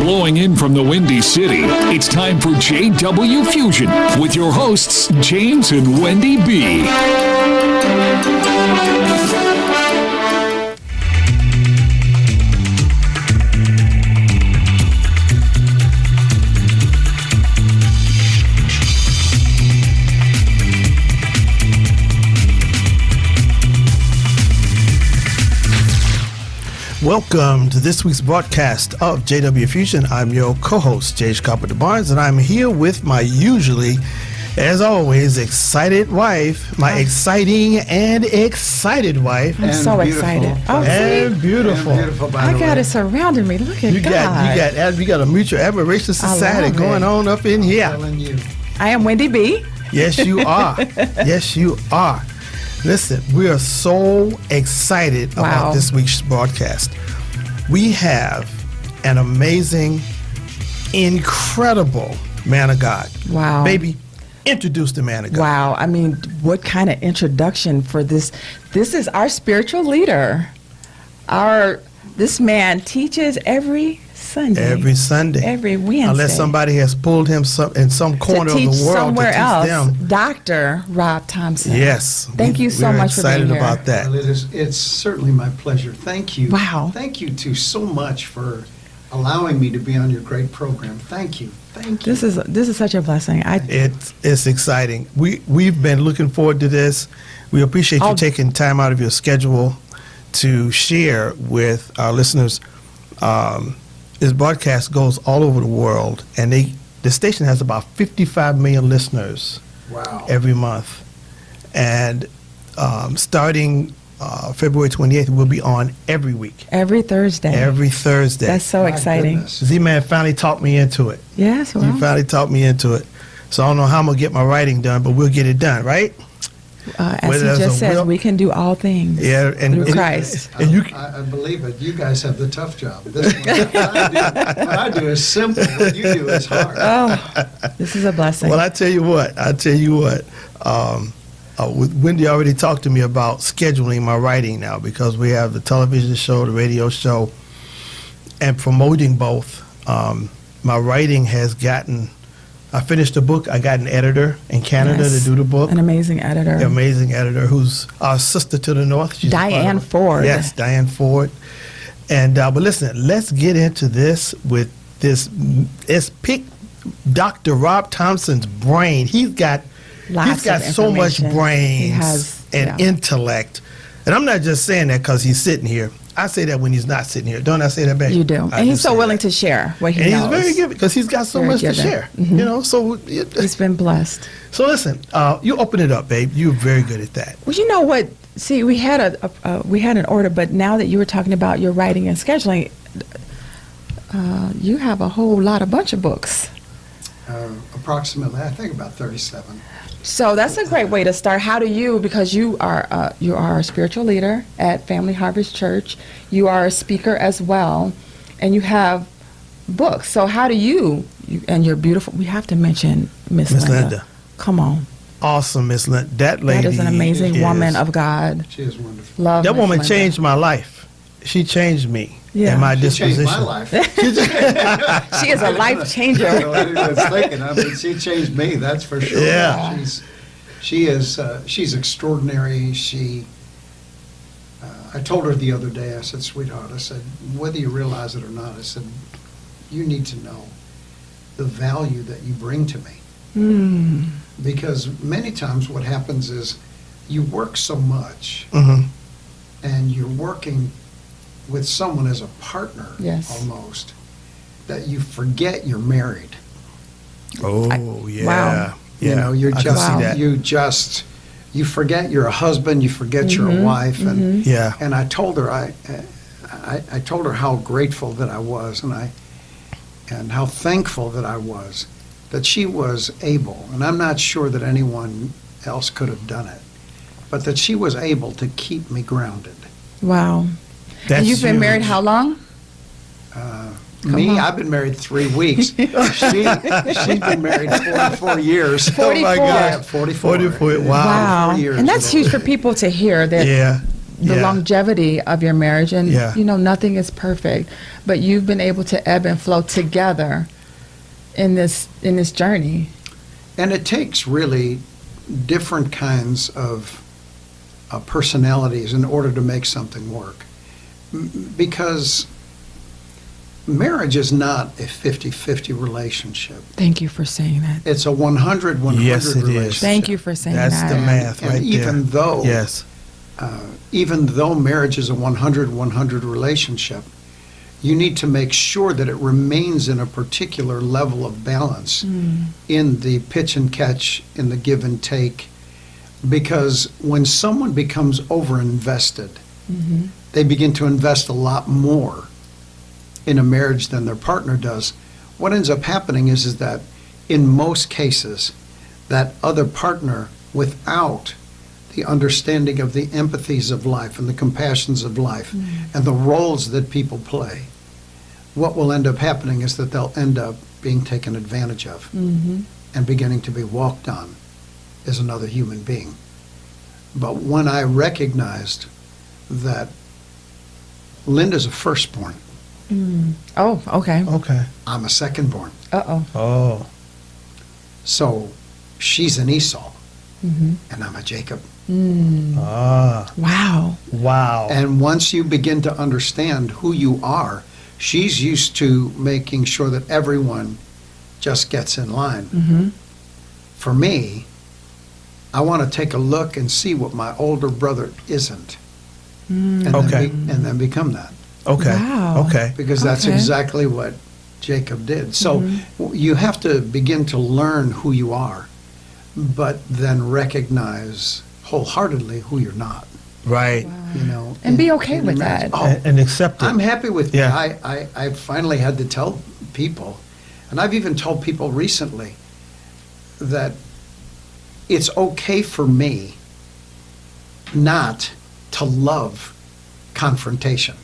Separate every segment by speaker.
Speaker 1: Flowing in from the Windy City, it's time for JW Fusion with your hosts, James and Wendy B.
Speaker 2: Welcome to this week's broadcast of JW Fusion. I'm your co-host, J.H. Carpenter Barnes, and I'm here with my usually, as always, excited wife, my exciting and excited wife.
Speaker 3: I'm so excited.
Speaker 2: Oh, and beautiful.
Speaker 3: And beautiful, by the way.
Speaker 4: I got it surrounding me. Look at God.
Speaker 2: You got a mutual admiration society going on up in here.
Speaker 3: I'm telling you.
Speaker 4: I am Wendy B.
Speaker 2: Yes, you are. Yes, you are. Listen, we are so excited about this week's broadcast. We have an amazing, incredible man of God.
Speaker 4: Wow.
Speaker 2: Baby, introduce the man of God.
Speaker 4: Wow. I mean, what kind of introduction for this? This is our spiritual leader. This man teaches every Sunday.
Speaker 2: Every Sunday.
Speaker 4: Every Wednesday.
Speaker 2: Unless somebody has pulled him in some corner of the world
Speaker 4: somewhere
Speaker 2: to teach
Speaker 4: else.
Speaker 2: them.
Speaker 4: Dr. Robb Thompson.
Speaker 2: Yes.
Speaker 4: Thank you so much for being here.
Speaker 2: We're excited about that.
Speaker 3: Well, it's certainly my pleasure. Thank you.
Speaker 4: Wow.
Speaker 3: Thank you so much for allowing me to be on your great program. Thank you. Thank you.
Speaker 4: This is such a blessing.
Speaker 2: It's exciting. We've been looking forward to this. We appreciate you taking time out of your schedule to share with our listeners. This broadcast goes all over the world, and the station has about 55 million listeners.
Speaker 3: Wow.
Speaker 2: Every month. And starting February 28th, we'll be on every week.
Speaker 4: Every Thursday.
Speaker 2: Every Thursday.
Speaker 4: That's so exciting.
Speaker 3: Goodness.
Speaker 2: Z-Man finally talked me into it.
Speaker 4: Yes, well.
Speaker 2: He finally talked me into it. So I don't know how I'm going to get my writing done, but we'll get it done, right?
Speaker 4: As he just says, we can do all things through Christ.
Speaker 3: I believe it. You guys have the tough job. This one, what I do is simple. What you do is hard.
Speaker 4: Oh, this is a blessing.
Speaker 2: Well, I tell you what. Wendy already talked to me about scheduling my writing now because we have the television show, the radio show, and promoting both. My writing has gotten. I finished the book. I got an editor in Canada to do the book.
Speaker 4: An amazing editor.
Speaker 2: An amazing editor who's our sister to the north. She's
Speaker 4: Diane Ford.
Speaker 2: Yes, Diane Ford. And but listen, let's get into this with this. Let's pick Dr. Robb Thompson's brain. He's got so much brains and intellect. And I'm not just saying that because he's sitting here. I say that when he's not sitting here. Don't I say that, baby?
Speaker 4: You do. And he's so willing to share what he knows.
Speaker 2: And he's very good because he's got so much to share. Mm-hmm. You know, so
Speaker 4: he's been blessed.
Speaker 2: So listen, you open it up, babe. You're very good at that.
Speaker 4: Well, you know what? See, we had an order, but now that you were talking about your writing and scheduling, you have a whole bunch of books.
Speaker 3: Approximately, I think about 37.
Speaker 4: So that's a great way to start. How do you, because you are a spiritual leader at Family Harvest Church, you are a speaker as well, and you have books. So how do you and you're beautiful. We have to mention Miss Linda. Come on.
Speaker 2: Awesome, Miss Linda. That lady.
Speaker 4: That is an amazing woman of God.
Speaker 3: She is wonderful.
Speaker 4: Love
Speaker 2: that
Speaker 4: Miss
Speaker 2: woman
Speaker 4: Linda.
Speaker 2: Changed my life. She changed me.
Speaker 4: Yeah.
Speaker 2: And my
Speaker 3: She
Speaker 2: disposition.
Speaker 3: changed my life.
Speaker 4: She is a life changer.
Speaker 3: I was thinking. I mean, she changed me. That's for sure.
Speaker 2: Yeah.
Speaker 3: She's extraordinary. I told her the other day. I said, "Sweetheart," I said, "whether you realize it or not," I said, "you need to know the value that you bring to me."
Speaker 4: Mm.
Speaker 3: Because many times what happens is you work so much,
Speaker 2: Mm-hmm.
Speaker 3: and you're working with someone as a partner, almost, that you forget you're married.
Speaker 2: Oh, yeah.
Speaker 4: Wow.
Speaker 2: Yeah.
Speaker 3: You know, you forget you're a husband, you forget you're a wife, and
Speaker 2: Yeah.
Speaker 3: and I told her I told her how grateful that I was, and how thankful that I was that she was able, and I'm not sure that anyone else could have done it, but that she was able to keep me grounded.
Speaker 4: Wow.
Speaker 2: That's
Speaker 4: And you've been
Speaker 2: huge.
Speaker 4: married how long?
Speaker 3: I've been married 3 weeks. She's been married 44 years.
Speaker 4: 44.
Speaker 3: Yeah, 44.
Speaker 2: 44, wow.
Speaker 3: 44 years
Speaker 4: And that's
Speaker 3: with
Speaker 4: huge
Speaker 3: all-
Speaker 4: for people to hear that
Speaker 2: Yeah.
Speaker 4: the
Speaker 2: Yeah.
Speaker 4: longevity of your marriage, and
Speaker 2: Yeah.
Speaker 4: nothing is perfect, but you've been able to ebb and flow together in this journey.
Speaker 3: And it takes really different kinds of personalities in order to make something work. Because marriage is not a 50-50 relationship.
Speaker 4: Thank you for saying that.
Speaker 3: It's a 100-100
Speaker 2: Yes, it is.
Speaker 3: relationship.
Speaker 4: Thank you for saying
Speaker 2: That's
Speaker 4: that.
Speaker 2: the math
Speaker 3: And
Speaker 2: right
Speaker 3: even
Speaker 2: there.
Speaker 3: though
Speaker 2: Yes.
Speaker 3: even though marriage is a 100-100 relationship, you need to make sure that it remains in a particular level of balance in the pitch and catch, in the give and take. Because when someone becomes over-invested, they begin to invest a lot more in a marriage than their partner does. What ends up happening is that in most cases, that other partner, without the understanding of the empathies of life and the compassions of life and the roles that people play, what will end up happening is that they'll end up being taken advantage of and beginning to be walked on as another human being. But when I recognized that Linda's a firstborn,
Speaker 4: Oh, okay.
Speaker 2: Okay.
Speaker 3: I'm a secondborn,
Speaker 4: Uh-oh.
Speaker 2: Oh.
Speaker 3: so she's an Esau and I'm a Jacob.
Speaker 2: Ah.
Speaker 4: Wow.
Speaker 2: Wow.
Speaker 3: And once you begin to understand who you are, she's used to making sure that everyone just gets in line. For me, I want to take a look and see what my older brother isn't, and
Speaker 2: Okay.
Speaker 3: then become that,
Speaker 2: Okay.
Speaker 4: Wow.
Speaker 2: Okay.
Speaker 3: because that's
Speaker 4: Okay.
Speaker 3: exactly what Jacob did. So you have to begin to learn who you are, but then recognize wholeheartedly who you're not.
Speaker 2: Right.
Speaker 3: You know,
Speaker 4: And be
Speaker 3: in-
Speaker 4: okay
Speaker 3: in a
Speaker 4: with
Speaker 3: marriage.
Speaker 4: that.
Speaker 3: Oh,
Speaker 2: And accept it.
Speaker 3: I'm happy with
Speaker 2: Yeah.
Speaker 3: I finally had to tell people, and I've even told people recently, that it's okay for me not to love confrontation.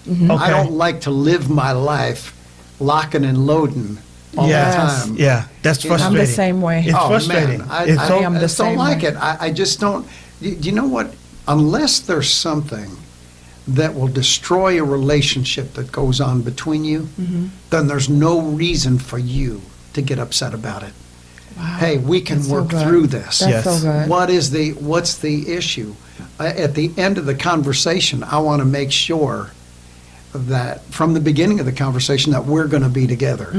Speaker 2: Okay.
Speaker 3: I don't like to live my life locking and loading all
Speaker 2: Yeah.
Speaker 3: the time.
Speaker 2: Yeah. That's
Speaker 3: You know,
Speaker 2: frustrating.
Speaker 4: I'm the same way.
Speaker 2: It's
Speaker 3: Oh,
Speaker 2: frustrating.
Speaker 3: man, I,
Speaker 2: It's
Speaker 3: I,
Speaker 2: so-
Speaker 4: am
Speaker 3: I
Speaker 4: the
Speaker 3: just don't
Speaker 4: same
Speaker 3: like
Speaker 4: way.
Speaker 3: it. I just don't. You know what? Unless there's something that will destroy a relationship that goes on between you, then there's no reason for you to get upset about it.
Speaker 4: Wow.
Speaker 3: Hey, we can
Speaker 4: That's so
Speaker 3: work
Speaker 4: good.
Speaker 3: through this.
Speaker 4: That's so good.
Speaker 3: What's the issue? At the end of the conversation, I want to make sure that from the beginning of the conversation that we're going to be together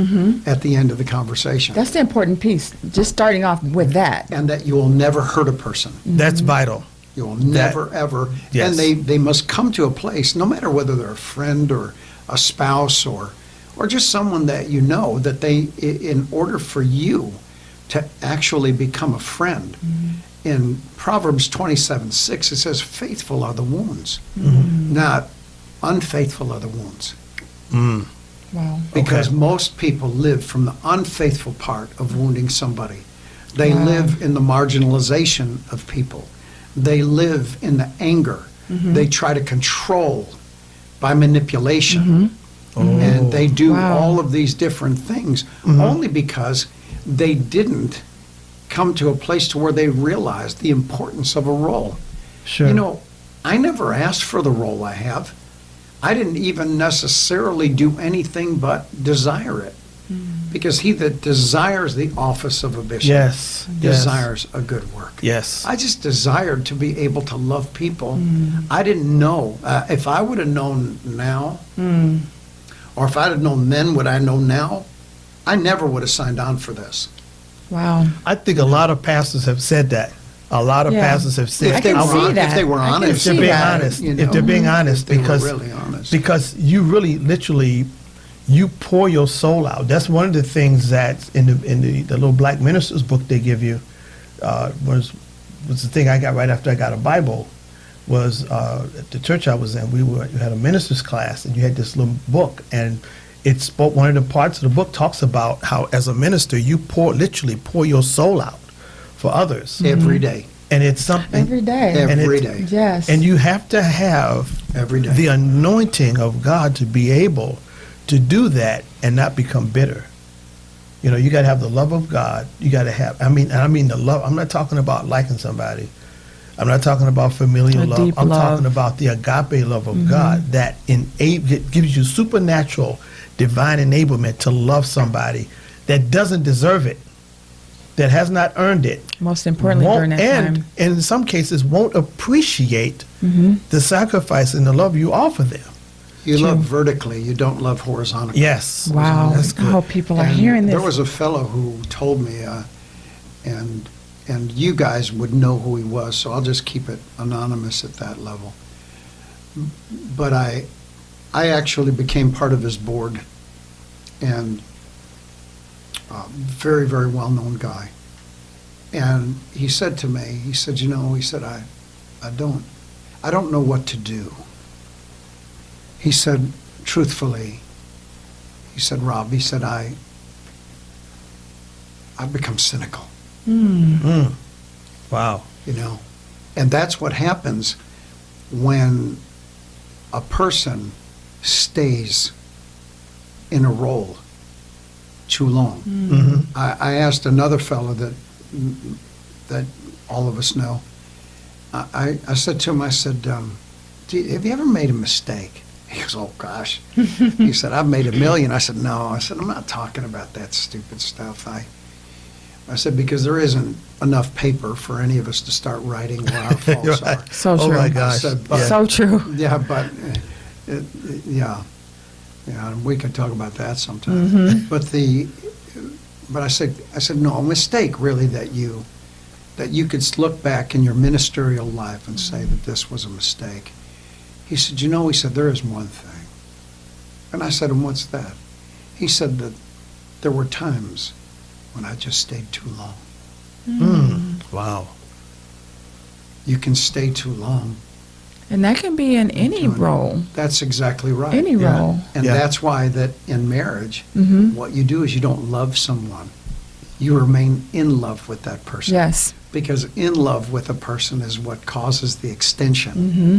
Speaker 3: at the end of the conversation.
Speaker 4: That's the important piece. Just starting off with that.
Speaker 3: And that you will never hurt a person.
Speaker 2: That's vital.
Speaker 3: You will never, ever.
Speaker 2: Yes.
Speaker 3: And they must come to a place, no matter whether they're a friend or a spouse or just someone that you know, that they, in order for you to actually become a friend, in Proverbs 27:6, it says, faithful are the wounds, not unfaithful are the wounds.
Speaker 4: Wow.
Speaker 3: Because
Speaker 2: Okay.
Speaker 3: most people live from the unfaithful part of wounding somebody. They
Speaker 4: Wow.
Speaker 3: live in the marginalization of people. They live in the anger. They try to control by manipulation. And they do
Speaker 4: Wow.
Speaker 3: all of these different things only because they didn't come to a place to where they realized the importance of a role.
Speaker 2: Sure.
Speaker 3: You know, I never asked for the role I have. I didn't even necessarily do anything but desire it. Because he that desires the office of a bishop
Speaker 2: Yes.
Speaker 3: desires a good work.
Speaker 2: Yes.
Speaker 3: I just desired to be able to love people. I didn't know. If I would have known now, or if I'd have known then what I know now, I never would have signed on for this.
Speaker 4: Wow.
Speaker 2: I think a lot of pastors have said that. A lot of
Speaker 4: Yeah.
Speaker 2: pastors have said,
Speaker 4: I can
Speaker 2: I
Speaker 4: see
Speaker 2: want-
Speaker 4: that.
Speaker 3: If they were
Speaker 4: I can
Speaker 3: honest.
Speaker 2: if they're
Speaker 4: see
Speaker 2: being
Speaker 4: that.
Speaker 2: honest,
Speaker 3: You
Speaker 2: if
Speaker 3: know,
Speaker 2: they're being honest,
Speaker 3: if they were
Speaker 2: because
Speaker 3: really honest.
Speaker 2: because you really literally you pour your soul out. That's one of the things that in the little Black Ministers book they give you was the thing I got right after I got a Bible was at the church I was in. You had a ministers class and you had this little book and it spoke. One of the parts of the book talks about how as a minister you literally pour your soul out for others,
Speaker 3: Every day.
Speaker 2: and it's something
Speaker 4: Every day.
Speaker 2: And
Speaker 3: Every
Speaker 2: it's-
Speaker 3: day.
Speaker 4: Yes.
Speaker 2: and you have to have
Speaker 3: Every day.
Speaker 2: the anointing of God to be able to do that and not become bitter. You know, you got to have the love of God. You got to have, I mean the love. I'm not talking about liking somebody. I'm not talking about familial
Speaker 4: A
Speaker 2: love.
Speaker 4: deep
Speaker 2: I'm
Speaker 4: love.
Speaker 2: talking about the agape love of God that gives you supernatural, divine enablement to love somebody that doesn't deserve it, that has not earned it.
Speaker 4: Most importantly,
Speaker 2: Won't-
Speaker 4: during that
Speaker 2: and
Speaker 4: time.
Speaker 2: in some cases won't appreciate the sacrifice and the love you offer them.
Speaker 3: You
Speaker 4: True.
Speaker 3: love vertically, you don't love horizontally.
Speaker 2: Yes.
Speaker 4: Wow.
Speaker 2: That's
Speaker 4: I
Speaker 2: good.
Speaker 4: hope people are
Speaker 3: And
Speaker 4: hearing this.
Speaker 3: There was a fellow who told me, and you guys would know who he was, so I'll just keep it anonymous at that level. But I actually became part of his board, and very, very well-known guy. And he said to me, he said, I don't know what to do. He said, truthfully, he said, Rob, he said, I've become cynical.
Speaker 2: Wow.
Speaker 3: And that's what happens when a person stays in a role too long. I asked another fellow that all of us know, I said to him, I said, have you ever made a mistake? He goes, oh gosh. He said, I've made 1 million. I said, no. I said, I'm not talking about that stupid stuff. I said, because there isn't enough paper for any of us to start writing where our faults are.
Speaker 2: Right.
Speaker 4: So
Speaker 2: Oh
Speaker 4: true.
Speaker 2: my gosh.
Speaker 3: I said, but-
Speaker 4: So true.
Speaker 3: Yeah, but, yeah, we could talk about that sometime. But I said, no, a mistake really that you could look back in your ministerial life and say that this was a mistake. He said, he said, there is one thing. And I said, and what's that? He said that there were times when I just stayed too long.
Speaker 2: Wow.
Speaker 3: You can stay too long.
Speaker 4: And that can be in any role.
Speaker 3: That's exactly right.
Speaker 4: Any role.
Speaker 3: And
Speaker 2: Yeah.
Speaker 3: that's why that in marriage,
Speaker 4: Mm-hmm.
Speaker 3: what you do is you don't love someone. You remain in love with that person.
Speaker 4: Yes.
Speaker 3: Because in love with a person is what causes the extension.
Speaker 4: Mm-hmm.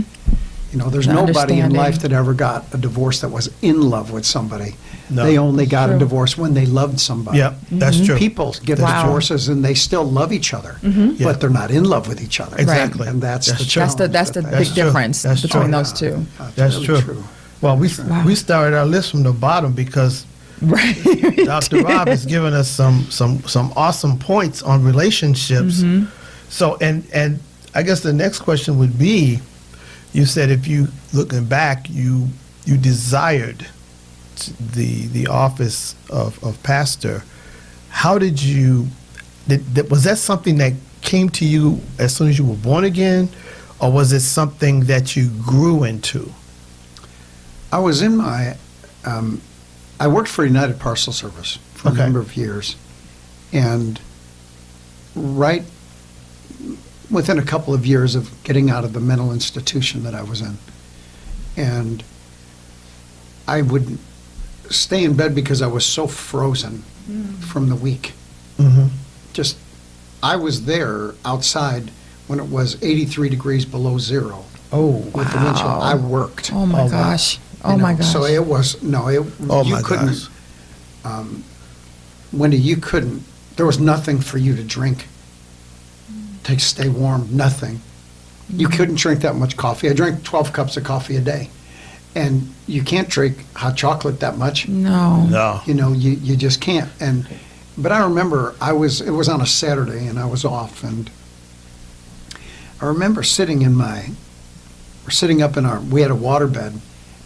Speaker 3: There's
Speaker 4: The
Speaker 3: nobody in
Speaker 4: understanding.
Speaker 3: life that ever got a divorce that was in love with somebody.
Speaker 2: No.
Speaker 3: They only got a
Speaker 4: True.
Speaker 3: divorce when they loved somebody.
Speaker 2: Yep, that's true.
Speaker 3: People get
Speaker 4: Wow.
Speaker 3: divorces and they still love each other,
Speaker 2: Yeah.
Speaker 3: but they're not in love with each other.
Speaker 2: Exactly.
Speaker 3: And that's
Speaker 2: That's
Speaker 3: the
Speaker 2: true.
Speaker 3: challenge.
Speaker 4: That's the
Speaker 2: That's
Speaker 4: big
Speaker 2: true.
Speaker 4: difference
Speaker 2: That's
Speaker 4: between
Speaker 2: true.
Speaker 4: those two.
Speaker 2: That's
Speaker 3: really
Speaker 2: true. Well, we
Speaker 4: Wow.
Speaker 2: we started our list from the bottom because
Speaker 4: Right.
Speaker 2: Dr. Robb has given us some awesome points on relationships.
Speaker 4: Mm-hmm.
Speaker 2: So, and I guess the next question would be, you said if you, looking back, you desired the office of pastor. How did you, was that something that came to you as soon as you were born again, or was it something that you grew into?
Speaker 3: I was in my, I worked for United Parcel Service for
Speaker 2: Okay.
Speaker 3: a number of years. And right within a couple of years of getting out of the mental institution that I was in, and I would stay in bed because I was so frozen from the week.
Speaker 2: Mm-hmm.
Speaker 3: Just, I was there outside when it was 83 degrees below zero
Speaker 2: Oh,
Speaker 3: with the wind chill.
Speaker 4: Wow.
Speaker 3: I worked.
Speaker 4: Oh my
Speaker 2: Oh, wow.
Speaker 4: gosh. Oh
Speaker 3: You
Speaker 4: my
Speaker 3: know,
Speaker 4: gosh.
Speaker 3: So it was, no,
Speaker 2: Oh,
Speaker 3: you
Speaker 2: my
Speaker 3: couldn't,
Speaker 2: gosh.
Speaker 3: Wendy, you couldn't, there was nothing for you to drink to stay warm, nothing. You couldn't drink that much coffee. I drank 12 cups of coffee a day. And you can't drink hot chocolate that much.
Speaker 4: No.
Speaker 2: No.
Speaker 3: You just can't. But I remember it was on a Saturday and I was off, and I remember sitting up in we had a water bed.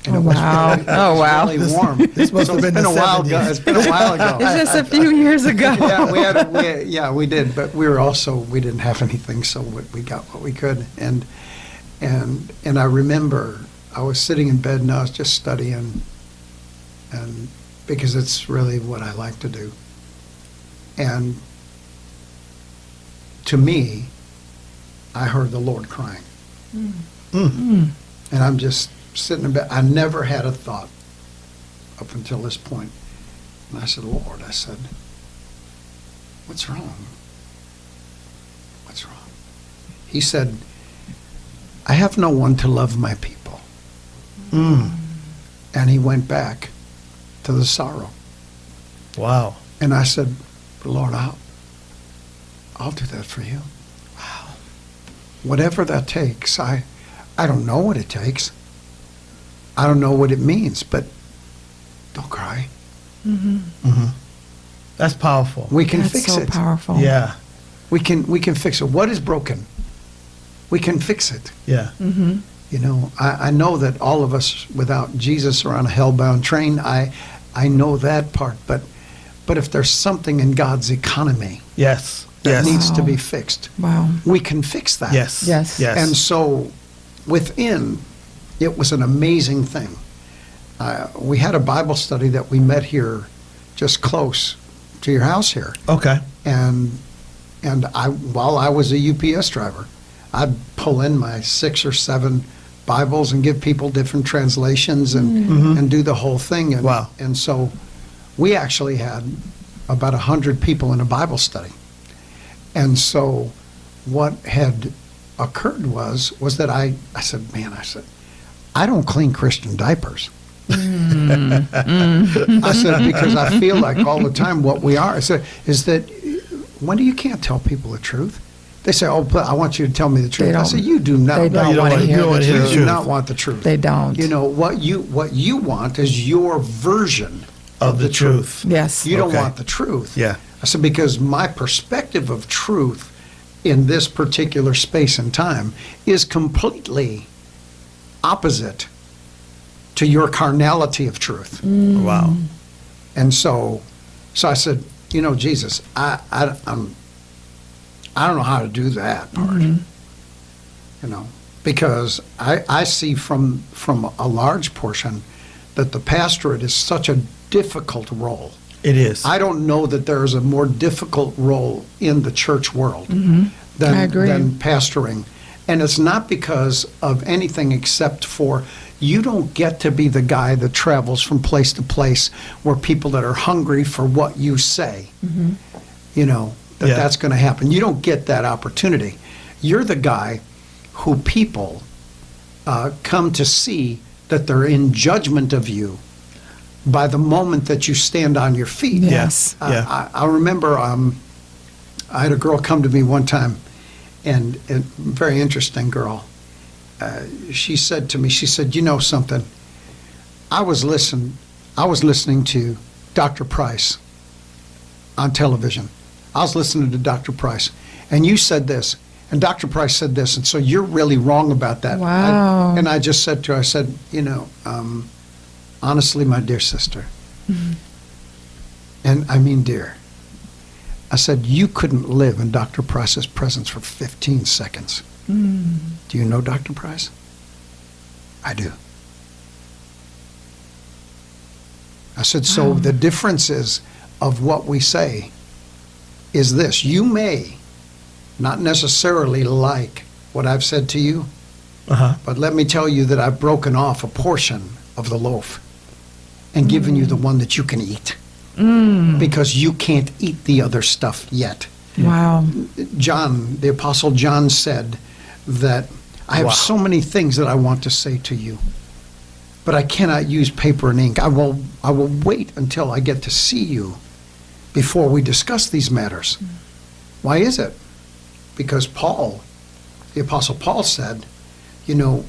Speaker 3: And
Speaker 4: Oh,
Speaker 3: it was
Speaker 4: wow.
Speaker 3: really,
Speaker 4: Oh, wow.
Speaker 3: really warm.
Speaker 2: This must have been
Speaker 3: It's
Speaker 2: the
Speaker 3: been a while ago.
Speaker 2: 70s.
Speaker 3: It's been a while ago.
Speaker 4: It's just a few years ago.
Speaker 3: We did, but we didn't have anything, so we got what we could. And I remember I was sitting in bed and I was just studying, and because it's really what I like to do. And to me, I heard the Lord crying.
Speaker 2: Mm.
Speaker 3: And I'm just sitting in bed. I never had a thought up until this point. And I said, Lord, I said, what's wrong? What's wrong? He said, I have no one to love my people.
Speaker 2: Mm.
Speaker 3: And he went back to the sorrow.
Speaker 2: Wow.
Speaker 3: And I said, Lord, I'll do that for you. Wow. whatever that takes. I don't know what it takes. I don't know what it means, but don't cry.
Speaker 2: That's powerful.
Speaker 3: We can
Speaker 4: That's
Speaker 3: fix
Speaker 4: so
Speaker 3: it.
Speaker 4: powerful.
Speaker 2: Yeah,
Speaker 3: We can fix it. What is broken? We can fix it.
Speaker 2: yeah.
Speaker 3: You know, I know that all of us without Jesus are on a hellbound train. I know that part, but if there's something in God's economy
Speaker 2: Yes,
Speaker 3: that
Speaker 2: yes,
Speaker 3: needs to
Speaker 4: Wow.
Speaker 3: be fixed,
Speaker 4: Wow.
Speaker 3: we can fix that.
Speaker 2: yes,
Speaker 4: Yes.
Speaker 2: yes.
Speaker 3: And so within, it was an amazing thing. We had a Bible study that we met here just close to your house here.
Speaker 2: Okay.
Speaker 3: And while I was a UPS driver, I'd pull in my 6 or 7 Bibles and give people different translations and do the whole thing. And,
Speaker 2: Wow.
Speaker 3: And so we actually had about 100 people in a Bible study. And so what had occurred was that I said, I don't clean Christian diapers. I said, because I feel like all the time what we are, I said, is that, Wendy, you can't tell people the truth. They say, oh, but I want you to tell me the truth. I
Speaker 4: don't.
Speaker 3: said, you do not.
Speaker 4: They don't
Speaker 2: you
Speaker 4: want to
Speaker 2: don't- you
Speaker 4: hear
Speaker 2: don't
Speaker 4: the
Speaker 2: wanna hear the
Speaker 3: You
Speaker 4: truth.
Speaker 3: do
Speaker 2: truth.
Speaker 3: not want the truth.
Speaker 4: They don't.
Speaker 3: You know, what you want is your version
Speaker 2: Of the truth.
Speaker 4: Yes.
Speaker 3: You don't
Speaker 2: Okay.
Speaker 3: want the truth.
Speaker 2: Yeah.
Speaker 3: I said, because my perspective of truth in this particular space and time is completely opposite to your carnality of truth.
Speaker 2: Wow.
Speaker 3: And so I said, you know, Jesus, I don't know how to do that part. You know, because I see from a large portion that the pastorate is such a difficult role.
Speaker 2: It is.
Speaker 3: I don't know that there is a more difficult role in the church world
Speaker 4: I agree.
Speaker 3: than pastoring. And it's not because of anything except for you don't get to be the guy that travels from place to place where people that are hungry for what you say, you know,
Speaker 2: Yeah.
Speaker 3: that's going to happen. You don't get that opportunity. You're the guy who people come to see that they're in judgment of you by the moment that you stand on your feet.
Speaker 4: Yes.
Speaker 2: Yeah.
Speaker 3: I remember I had a girl come to me one time, and a very interesting girl. She said to me, she said, you know something? I was listening to Dr. Price on television. I was listening to Dr. Price, and you said this, and Dr. Price said this, and so you're really wrong about that.
Speaker 4: Wow.
Speaker 3: And I just said to her, I said, you know, honestly, my dear sister, and I mean dear, I said, you couldn't live in Dr. Price's presence for 15 seconds. Do you know Dr. Price? I do. I said, so the differences of what we say is this. You may not necessarily like what I've said to you,
Speaker 2: Uh-huh.
Speaker 3: but let me tell you that I've broken off a portion of the loaf and given you the one that you can eat. Because you can't eat the other stuff yet.
Speaker 4: Wow.
Speaker 3: John, the Apostle John said that I have
Speaker 2: Wow.
Speaker 3: so many things that I want to say to you, but I cannot use paper and ink. I will wait until I get to see you before we discuss these matters. Why is it? Because Paul, the Apostle Paul said, you know,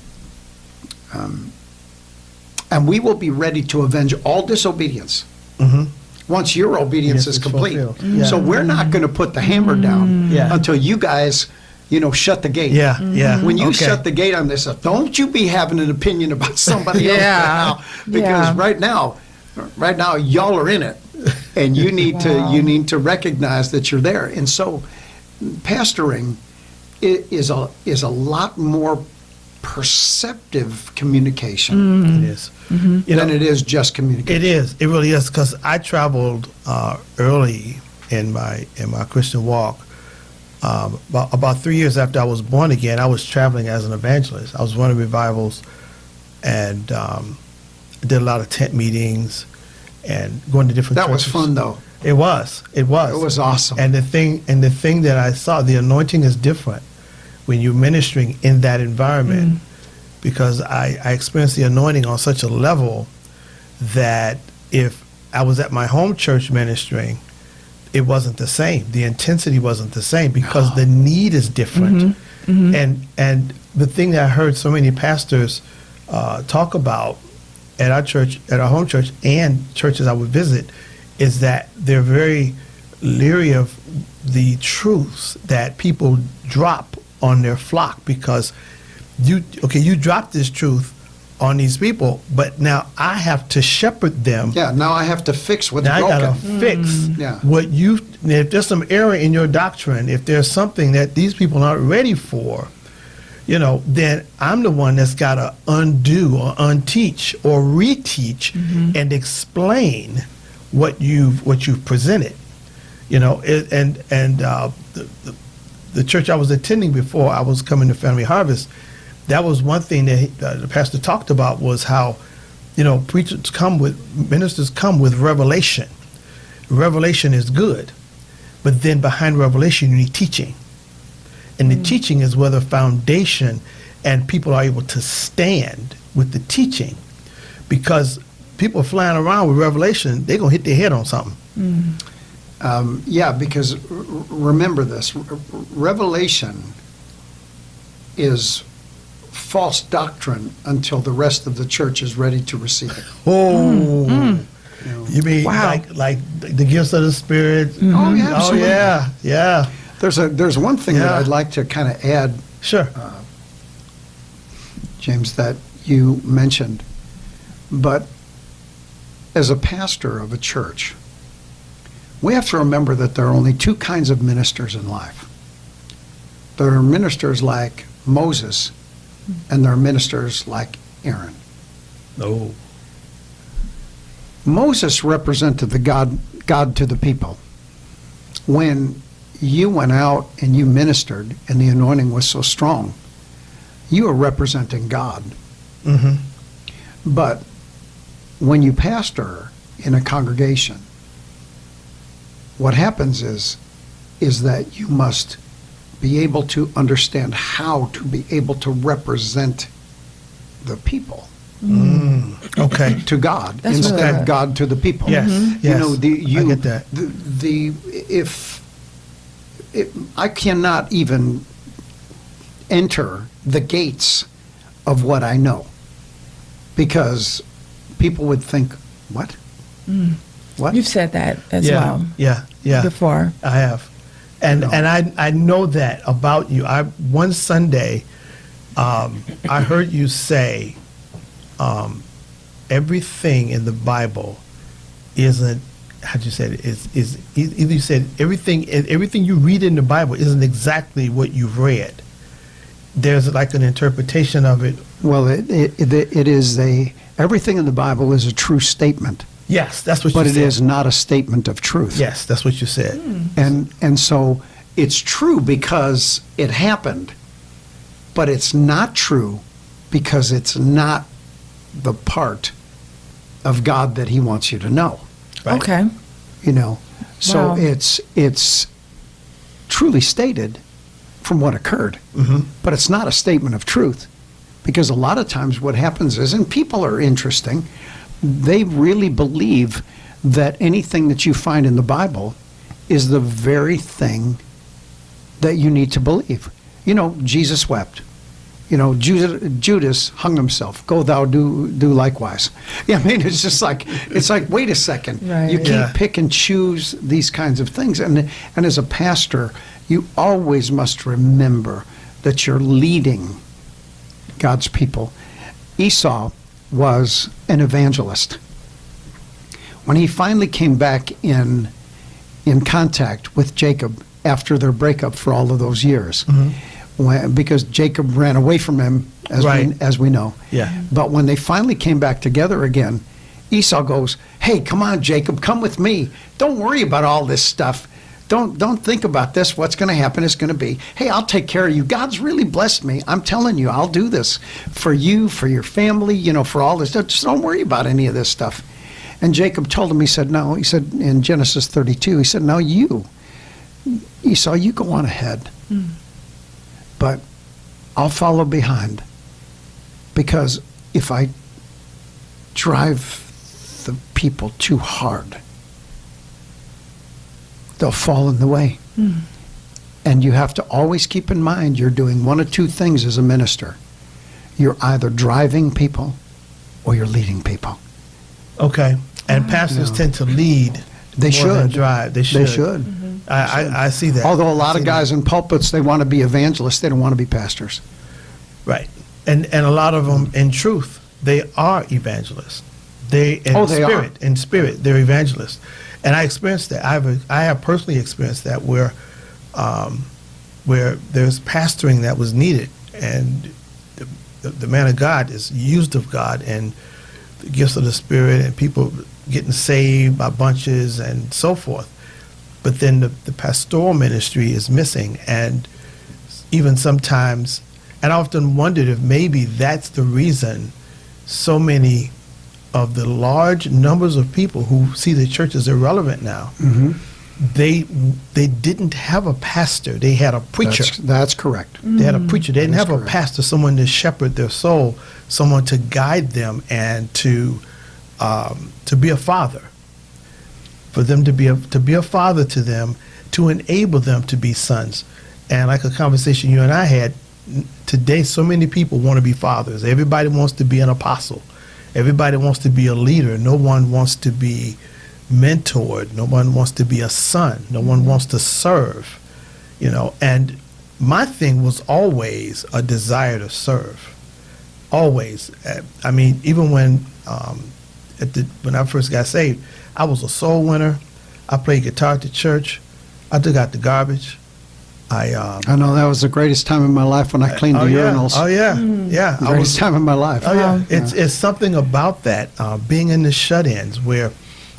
Speaker 3: and we will be ready to avenge all disobedience once your obedience
Speaker 2: Yes,
Speaker 3: is
Speaker 2: it's
Speaker 3: complete.
Speaker 2: fulfilled. Yeah.
Speaker 3: So we're not going to put the hammer down
Speaker 2: Yeah.
Speaker 3: until you guys, you know, shut the gate.
Speaker 2: Yeah, yeah.
Speaker 3: When you
Speaker 2: Okay.
Speaker 3: shut the gate on this stuff, don't you be having an opinion about somebody else
Speaker 4: Yeah.
Speaker 3: right now, because
Speaker 4: Yeah.
Speaker 3: right now y'all are in it, and you need to recognize that you're there. And so, pastoring is a lot more perceptive communication
Speaker 2: It is. You know,
Speaker 3: than it is just communication.
Speaker 2: it is. It really is, because I traveled early in my Christian walk. About 3 years after I was born again, I was traveling as an evangelist. I was running revivals, and did a lot of tent meetings and going to different.
Speaker 3: That was
Speaker 2: churches.
Speaker 3: fun, though.
Speaker 2: It was. It was.
Speaker 3: It was awesome.
Speaker 2: And the thing that I saw, the anointing is different when you're ministering in that environment, because I experienced the anointing on such a level that if I was at my home church ministering, it wasn't the same. The intensity wasn't the same, because the need is different. And the thing that I heard so many pastors talk about at our church, at our home church, and churches I would visit, is that they're very leery of the truths that people drop on their flock, because you drop this truth on these people, but now I have to shepherd them.
Speaker 3: Yeah, now I have to fix what's
Speaker 2: Now
Speaker 3: broken.
Speaker 2: I gotta fix
Speaker 3: Yeah.
Speaker 2: what you. If there's some error in your doctrine, if there's something that these people aren't ready for, then I'm the one that's got to undo or unteach or reteach and explain what you've presented. The church I was attending before I was coming to Family Harvest, that was one thing that the pastor talked about, was how, ministers come with revelation. Revelation is good, but then behind revelation you need teaching. And the teaching is where the foundation, and people are able to stand with the teaching, because people flying around with revelation, they're going to hit their head on something.
Speaker 3: Yeah, because remember this, revelation is false doctrine until the rest of the church is ready to receive it.
Speaker 2: You mean like the gifts of the Spirit?
Speaker 3: Oh, yeah, absolutely.
Speaker 2: Yeah.
Speaker 3: There's one thing that
Speaker 2: Yeah.
Speaker 3: I'd like to kind of add,
Speaker 2: Sure.
Speaker 3: James, that you mentioned. But as a pastor of a church, we have to remember that there are only two kinds of ministers in life. There are ministers like Moses, and there are ministers like Aaron.
Speaker 2: No.
Speaker 3: Moses represented the God to the people. When you went out and you ministered and the anointing was so strong, you were representing God.
Speaker 2: Mm-hmm.
Speaker 3: But when you pastor in a congregation, what happens is that you must be able to understand how to be able to represent the people
Speaker 2: Okay.
Speaker 3: to God
Speaker 4: That's
Speaker 3: instead
Speaker 4: really
Speaker 3: of
Speaker 4: good.
Speaker 3: God to the people.
Speaker 2: Yes. Yes. I get that.
Speaker 3: I cannot even enter the gates of what I know, because people would think, what? What?
Speaker 4: You've said that as
Speaker 2: Yeah.
Speaker 4: well
Speaker 2: Yeah.
Speaker 4: before.
Speaker 2: I have, and I know that about you. One Sunday, I heard you say, everything in the Bible isn't. How'd you say it? Is either you said everything you read in the Bible isn't exactly what you've read. There's like an interpretation of it.
Speaker 3: Well, it is everything in the Bible is a true statement,
Speaker 2: Yes, that's what
Speaker 3: but
Speaker 2: you
Speaker 3: it
Speaker 2: said.
Speaker 3: is not a statement of truth.
Speaker 2: Yes, that's what you said.
Speaker 3: And so it's true because it happened, but it's not true because it's not the part of God that He wants you to know.
Speaker 2: Right.
Speaker 4: Okay.
Speaker 3: So
Speaker 4: Wow.
Speaker 3: it's truly stated from what occurred, but it's not a statement of truth, because a lot of times what happens is, and people are interesting, they really believe that anything that you find in the Bible is the very thing that you need to believe. Jesus wept. Judas hung himself. Go thou do likewise. Yeah, I mean, it's like, wait a second.
Speaker 4: Right.
Speaker 3: You can't
Speaker 2: Yeah.
Speaker 3: pick and choose these kinds of things. And as a pastor, you always must remember that you're leading God's people. Esau was an evangelist. When he finally came back in contact with Jacob after their breakup for all of those years, because Jacob ran away from him, as we know.
Speaker 2: Yeah.
Speaker 3: But when they finally came back together again, Esau goes, "Hey, come on, Jacob, come with me. Don't worry about all this stuff. Don't think about this. What's going to happen is going to be, hey, I'll take care of you. God's really blessed me. I'm telling you, I'll do this for you, for your family, for all this stuff. Just don't worry about any of this stuff." And Jacob told him, he said, in Genesis 32, he said, "No, Esau, you go on ahead. But I'll follow behind, because if I drive the people too hard, they'll fall in the way." And you have to always keep in mind you're doing one of two things as a minister. You're either driving people or you're leading people.
Speaker 2: Okay. And pastors tend to lead
Speaker 3: They
Speaker 2: more than
Speaker 3: should.
Speaker 2: drive. They should.
Speaker 3: They should.
Speaker 2: I see that.
Speaker 3: Although a lot
Speaker 2: I
Speaker 3: of
Speaker 2: see
Speaker 3: guys in pulpits, they want to be evangelists. They don't want to be pastors.
Speaker 2: that. Right. And a lot of them, in truth, they are evangelists. They in spirit, they're evangelists. And I experienced that. I have personally experienced that where there's pastoring that was needed, and the man of God is used of God, and the gifts of the Spirit, and people getting saved by bunches and so forth. But then the pastoral ministry is missing, and even sometimes, and I often wondered if maybe that's the reason so many of the large numbers of people who see the church as irrelevant now, they didn't have a pastor. They had a preacher.
Speaker 3: That's correct.
Speaker 2: They had a preacher. They didn't
Speaker 3: That is
Speaker 2: have a
Speaker 3: correct.
Speaker 2: pastor, someone to shepherd their soul, someone to guide them, and to be a father. For them to be a father to them, to enable them to be sons. And like a conversation you and I had today, so many people want to be fathers. Everybody wants to be an apostle. Everybody wants to be a leader. No one wants to be mentored. No one wants to be a son. No one wants to serve. And my thing was always a desire to serve. Always. I mean, even when when I first got saved, I was a soul winner. I played guitar at the church. I took out the garbage. I
Speaker 3: know that was the greatest time in my life when I cleaned the urinals.
Speaker 2: Oh yeah, yeah.
Speaker 3: The greatest time in my life.
Speaker 2: Oh yeah. It's something about that being in the shut-ins where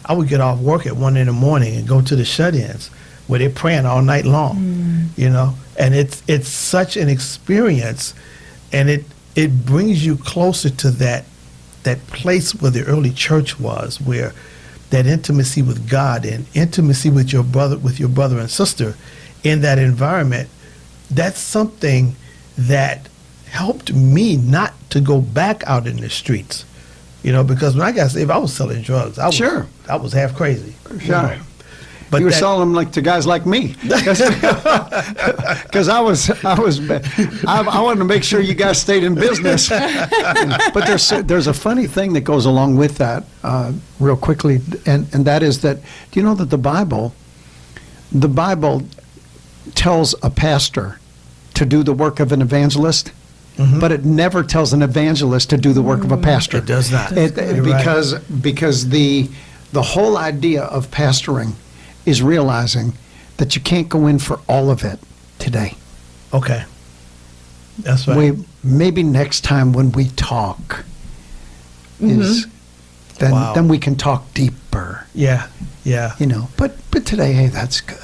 Speaker 2: I would get off work at 1 a.m. and go to the shut-ins where they're praying all night long. And it's such an experience, and it brings you closer to that place where the early church was, where that intimacy with God and intimacy with your brother and sister in that environment. That's something that helped me not to go back out in the streets, because when I got saved, I was selling drugs. I was half crazy.
Speaker 3: Sure.
Speaker 2: But
Speaker 3: you were selling them to guys like me, because I wanted to make sure you guys stayed in business. But there's a funny thing that goes along with that, real quickly, and that is that, do you know that the Bible tells a pastor to do the work of an evangelist, but it never tells an evangelist to do the work of a pastor.
Speaker 2: It does not.
Speaker 3: Because the whole idea of pastoring is realizing that you can't go in for all of it today.
Speaker 2: Okay. That's right.
Speaker 3: Maybe next time when we talk, then we can talk deeper.
Speaker 2: Yeah.
Speaker 3: But today, hey, that's good.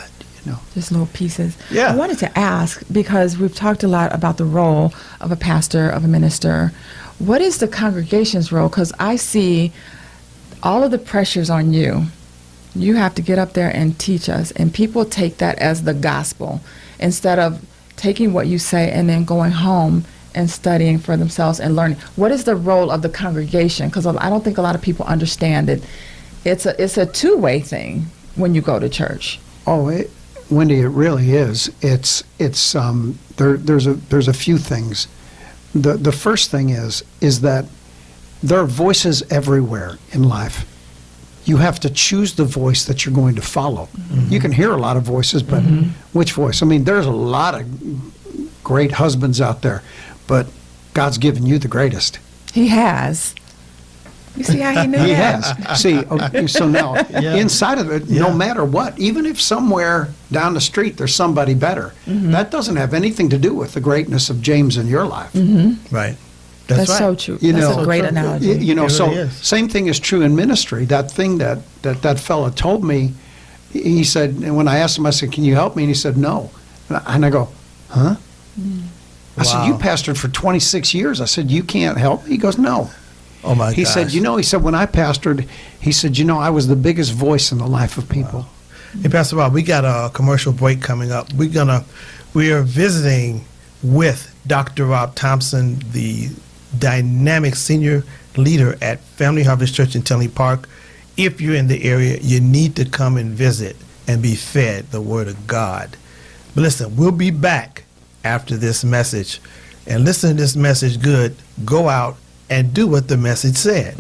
Speaker 4: Just little pieces.
Speaker 2: Yeah.
Speaker 4: I wanted to ask, because we've talked a lot about the role of a pastor, of a minister. What is the congregation's role? Because I see all of the pressures on you. You have to get up there and teach us, and people take that as the gospel instead of taking what you say and then going home and studying for themselves and learning. What is the role of the congregation? Because I don't think a lot of people understand that it's a two-way thing when you go to church.
Speaker 3: Wendy, it really is. There's a few things. The first thing is that there are voices everywhere in life. You have to choose the voice that you're going to follow. You can hear a lot of voices, but which voice? I mean, there's a lot of great husbands out there, but God's given you the greatest.
Speaker 4: He has. You see how he knew
Speaker 3: He
Speaker 4: that?
Speaker 3: has. See, okay, so now, inside of it, no matter what, even if somewhere down the street there's somebody better, that doesn't have anything to do with the greatness of James in your life.
Speaker 2: Right.
Speaker 4: That's
Speaker 2: right.
Speaker 4: so true.
Speaker 3: You
Speaker 4: That's
Speaker 3: know,
Speaker 4: a great analogy.
Speaker 2: It really is.
Speaker 3: Same thing is true in ministry. That thing that fella told me, he said, and when I asked him, I said, can you help me? And he said, no. And I go, huh? I said, you pastored for 26 years. I said, you can't help me? He goes, no.
Speaker 2: Oh my
Speaker 3: He
Speaker 2: gosh.
Speaker 3: said, when I pastored, he said, I was the biggest voice in the life of people.
Speaker 2: Hey, Pastor Rob, we got a commercial break coming up. We are visiting with Dr. Robb Thompson, the dynamic senior leader at Family Harvest Church in Tinley Park. If you're in the area, you need to come and visit and be fed the Word of God. But listen, we'll be back after this message. And listen to this message good. Go out and do what the message said.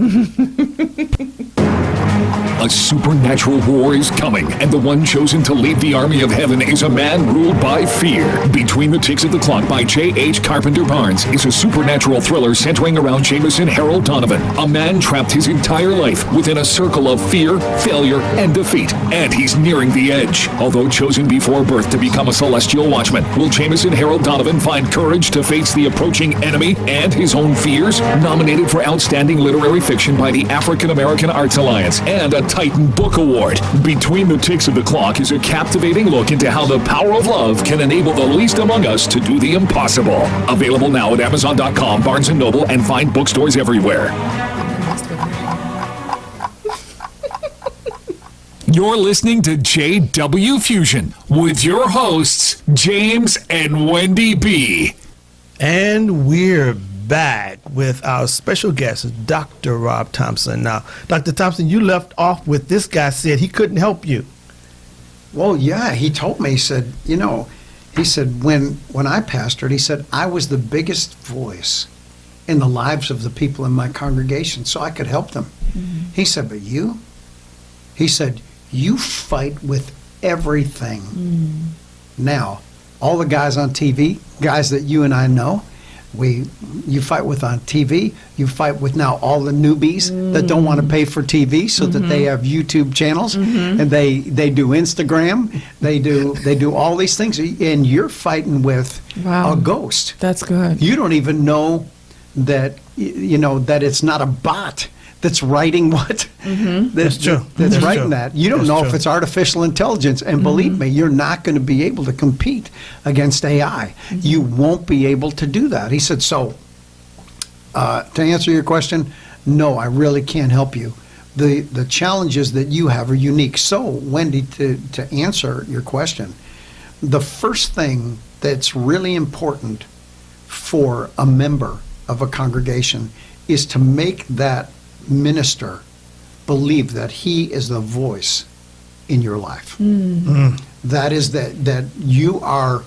Speaker 1: A supernatural war is coming, and the one chosen to lead the army of heaven is a man ruled by fear. Between the Ticks of the Clock by J.H. Carpenter Barnes is a supernatural thriller centering around Jameson Harold Donovan, a man trapped his entire life within a circle of fear, failure, and defeat. And he's nearing the edge. Although chosen before birth to become a celestial watchman, will Jameson Harold Donovan find courage to face the approaching enemy and his own fears? Nominated for Outstanding Literary Fiction by the African American Arts Alliance and a Titan Book Award. Between the Ticks of the Clock is a captivating look into how the power of love can enable the least among us to do the impossible. Available now at Amazon.com, Barnes & Noble, and find bookstores everywhere. You're listening to JW Fusion with your hosts, James and Wendy B.
Speaker 2: And we're back with our special guest, Dr. Robb Thompson. Now, Dr. Thompson, you left off with this guy said he couldn't help you.
Speaker 3: Well, yeah, he told me, he said, he said, when I pastored, he said, I was the biggest voice in the lives of the people in my congregation, so I could help them. Mm-hmm. He said, but you? He said, you fight with everything. Mm. Now, all the guys on TV, guys that you and I know, you fight with on TV, you fight with now all the newbies that don't want to pay for TV so that they have YouTube channels and they do Instagram, they do all these things, and you're fighting with a ghost.
Speaker 4: That's good.
Speaker 3: You don't even know that that it's not a bot that's writing what
Speaker 2: That's true.
Speaker 3: That's writing
Speaker 2: true.
Speaker 3: that. You don't
Speaker 2: That's
Speaker 3: know
Speaker 2: true.
Speaker 3: if it's artificial intelligence, and believe me, you're not going to be able to compete against AI. You won't be able to do that. He said, so to answer your question, no, I really can't help you. The challenges that you have are unique. So, Wendy, to answer your question, the first thing that's really important for a member of a congregation is to make that minister believe that he is the voice in your life. That is that you are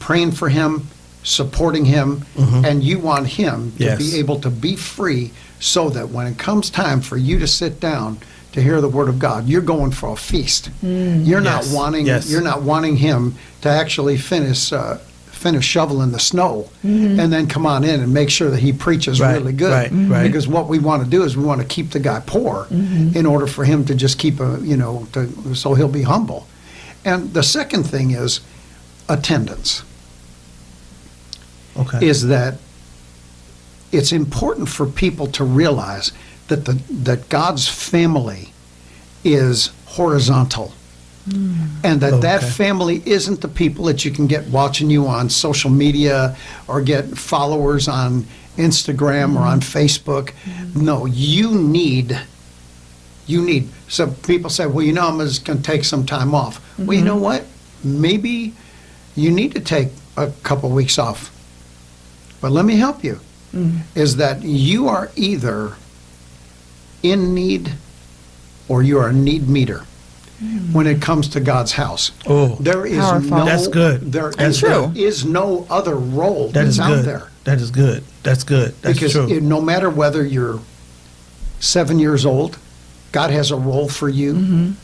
Speaker 3: praying for him, supporting him, and you want him to be able to be free so that when it comes time for you to sit down to hear the word of God, you're going for a feast. You're not wanting him to actually finish shoveling the snow and then come on in and make sure that he preaches really good. Right. Because what we want to do is we want to keep the guy poor in order for him to just keep so he'll be humble. And the second thing is attendance.
Speaker 2: Okay.
Speaker 3: Is that it's important for people to realize that that God's family is horizontal. And that family isn't the people that you can get watching you on social media or get followers on Instagram or on Facebook. No, you need, so people say, well, I'm just going to take some time off. Well, you know what? Maybe you need to take a couple weeks off. But let me help you, is that you are either in need or you are a need meter. When it comes to God's house, there is
Speaker 2: That's good.
Speaker 3: There
Speaker 4: true.
Speaker 3: is no other role that's out there.
Speaker 2: That is good. That's good. That's
Speaker 3: Because
Speaker 2: true.
Speaker 3: no matter whether you're 7 years old, God has a role for you.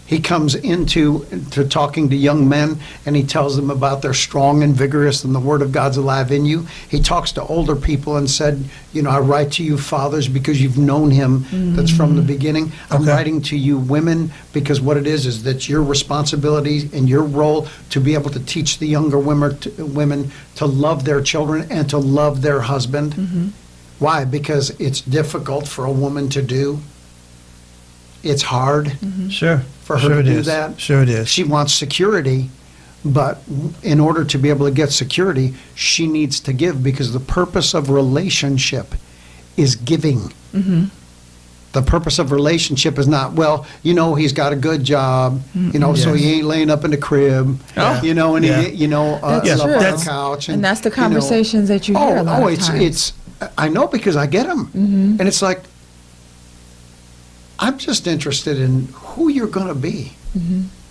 Speaker 3: He comes into talking to young men, and he tells them about they're strong and vigorous, and the word of God's alive in you. He talks to older people and said, I write to you, fathers, because you've known him that's from the beginning. I'm writing to you, women, because what it is that your responsibility and your role to be able to teach the younger women to love their children and to love their husband. Why? Because it's difficult for a woman to do. It's hard.
Speaker 2: Sure.
Speaker 3: For her to do that.
Speaker 2: Sure it is.
Speaker 3: She wants security, but in order to be able to get security, she needs to give, because the purpose of relationship is giving. The purpose of relationship is not, he's got a good job, so he ain't laying up in the crib, and he, up on the couch.
Speaker 4: And that's the conversations that you hear a lot of times.
Speaker 3: I know, because I get them. And it's like, I'm just interested in who you're going to be.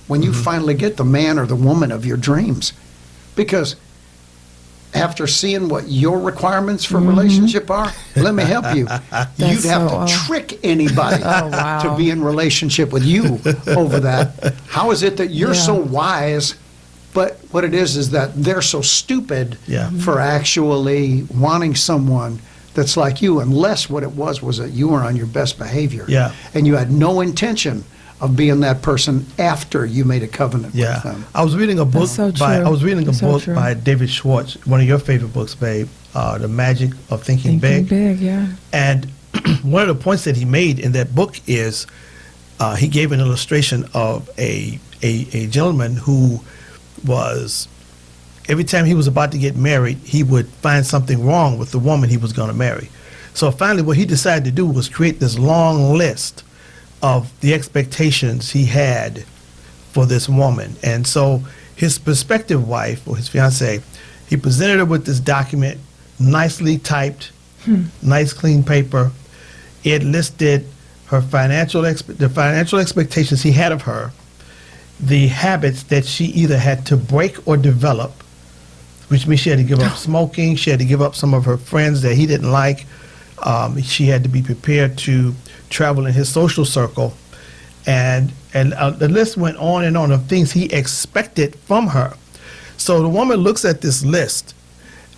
Speaker 3: when you finally get the man or the woman of your dreams. Because after seeing what your requirements for relationship are, let me help you. You'd have to trick anybody to be in relationship with you over that. How is it that you're so wise, but what it is that they're so stupid for actually wanting someone that's like you, unless what it was that you were on your best behavior.
Speaker 2: Yeah.
Speaker 3: And you had no intention of being that person after you made a covenant with them.
Speaker 2: I was reading a book by David Schwartz, one of your favorite books, babe, The Magic of Thinking Big. And one of the points that he made in that book is he gave an illustration of a gentleman who was, every time he was about to get married, he would find something wrong with the woman he was going to marry. So finally what he decided to do was create this long list of the expectations he had for this woman. And so his prospective wife, or his fiancée, he presented her with this document, nicely typed, nice clean paper. It listed her the financial expectations he had of her, the habits that she either had to break or develop, which means she had to give up smoking, she had to give up some of her friends that he didn't like, she had to be prepared to travel in his social circle, and the list went on and on of things he expected from her. So the woman looks at this list,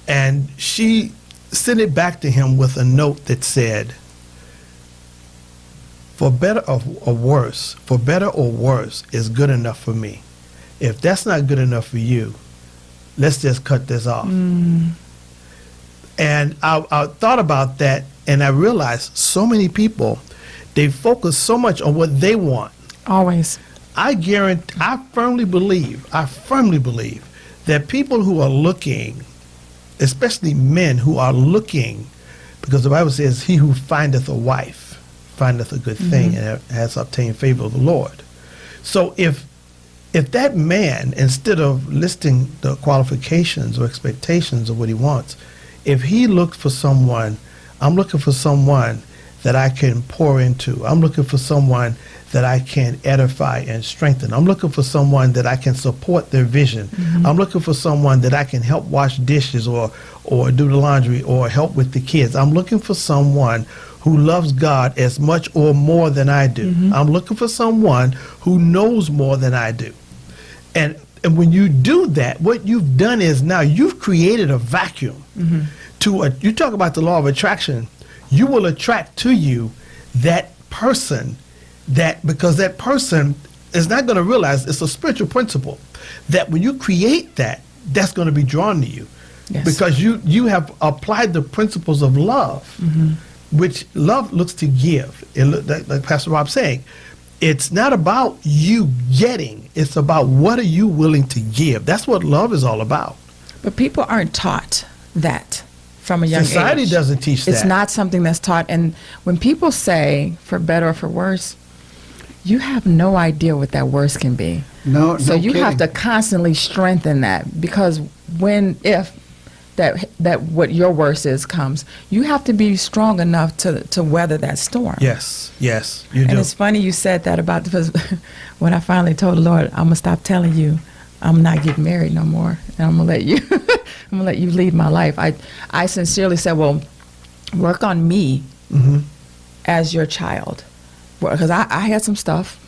Speaker 2: and she sent it back to him with a note that said, for better or worse is good enough for me. If that's not good enough for you, let's just cut this off. And I thought about that, and I realized so many people, they focus so much on what they want.
Speaker 4: Always.
Speaker 2: I firmly believe that people who are looking, especially men who are looking, because the Bible says, he who findeth a wife findeth a good thing and has obtained favor of the Lord. So if that man, instead of listing the qualifications or expectations of what he wants, if he looked for someone, I'm looking for someone that I can pour into. I'm looking for someone that I can edify and strengthen. I'm looking for someone that I can support their vision. I'm looking for someone that I can help wash dishes or do the laundry or help with the kids. I'm looking for someone who loves God as much or more than I do. I'm looking for someone who knows more than I do. And when you do that, what you've done is now you've created a vacuum. You talk about the law of attraction. You will attract to you that person, because that person is not going to realize, it's a spiritual principle, that when you create that, that's going to be drawn to you. Because you have applied the principles of love, which love looks to give. Like Pastor Rob saying, it's not about you getting, it's about what are you willing to give. That's what love is all about.
Speaker 4: But people aren't taught that from a young age.
Speaker 2: Society doesn't teach that.
Speaker 4: It's not something that's taught. And when people say for better or for worse, you have no idea what that worse can be.
Speaker 3: No
Speaker 4: you
Speaker 3: kidding.
Speaker 4: have to constantly strengthen that, because if that what your worst is comes, you have to be strong enough to weather that storm.
Speaker 2: Yes, you do.
Speaker 4: And it's funny you said that about, because when I finally told the Lord, I'm gonna stop telling you I'm not getting married no more, and I'm gonna let you I'm gonna let you lead my life. I sincerely said, well, work on me as your child, because I had some stuff.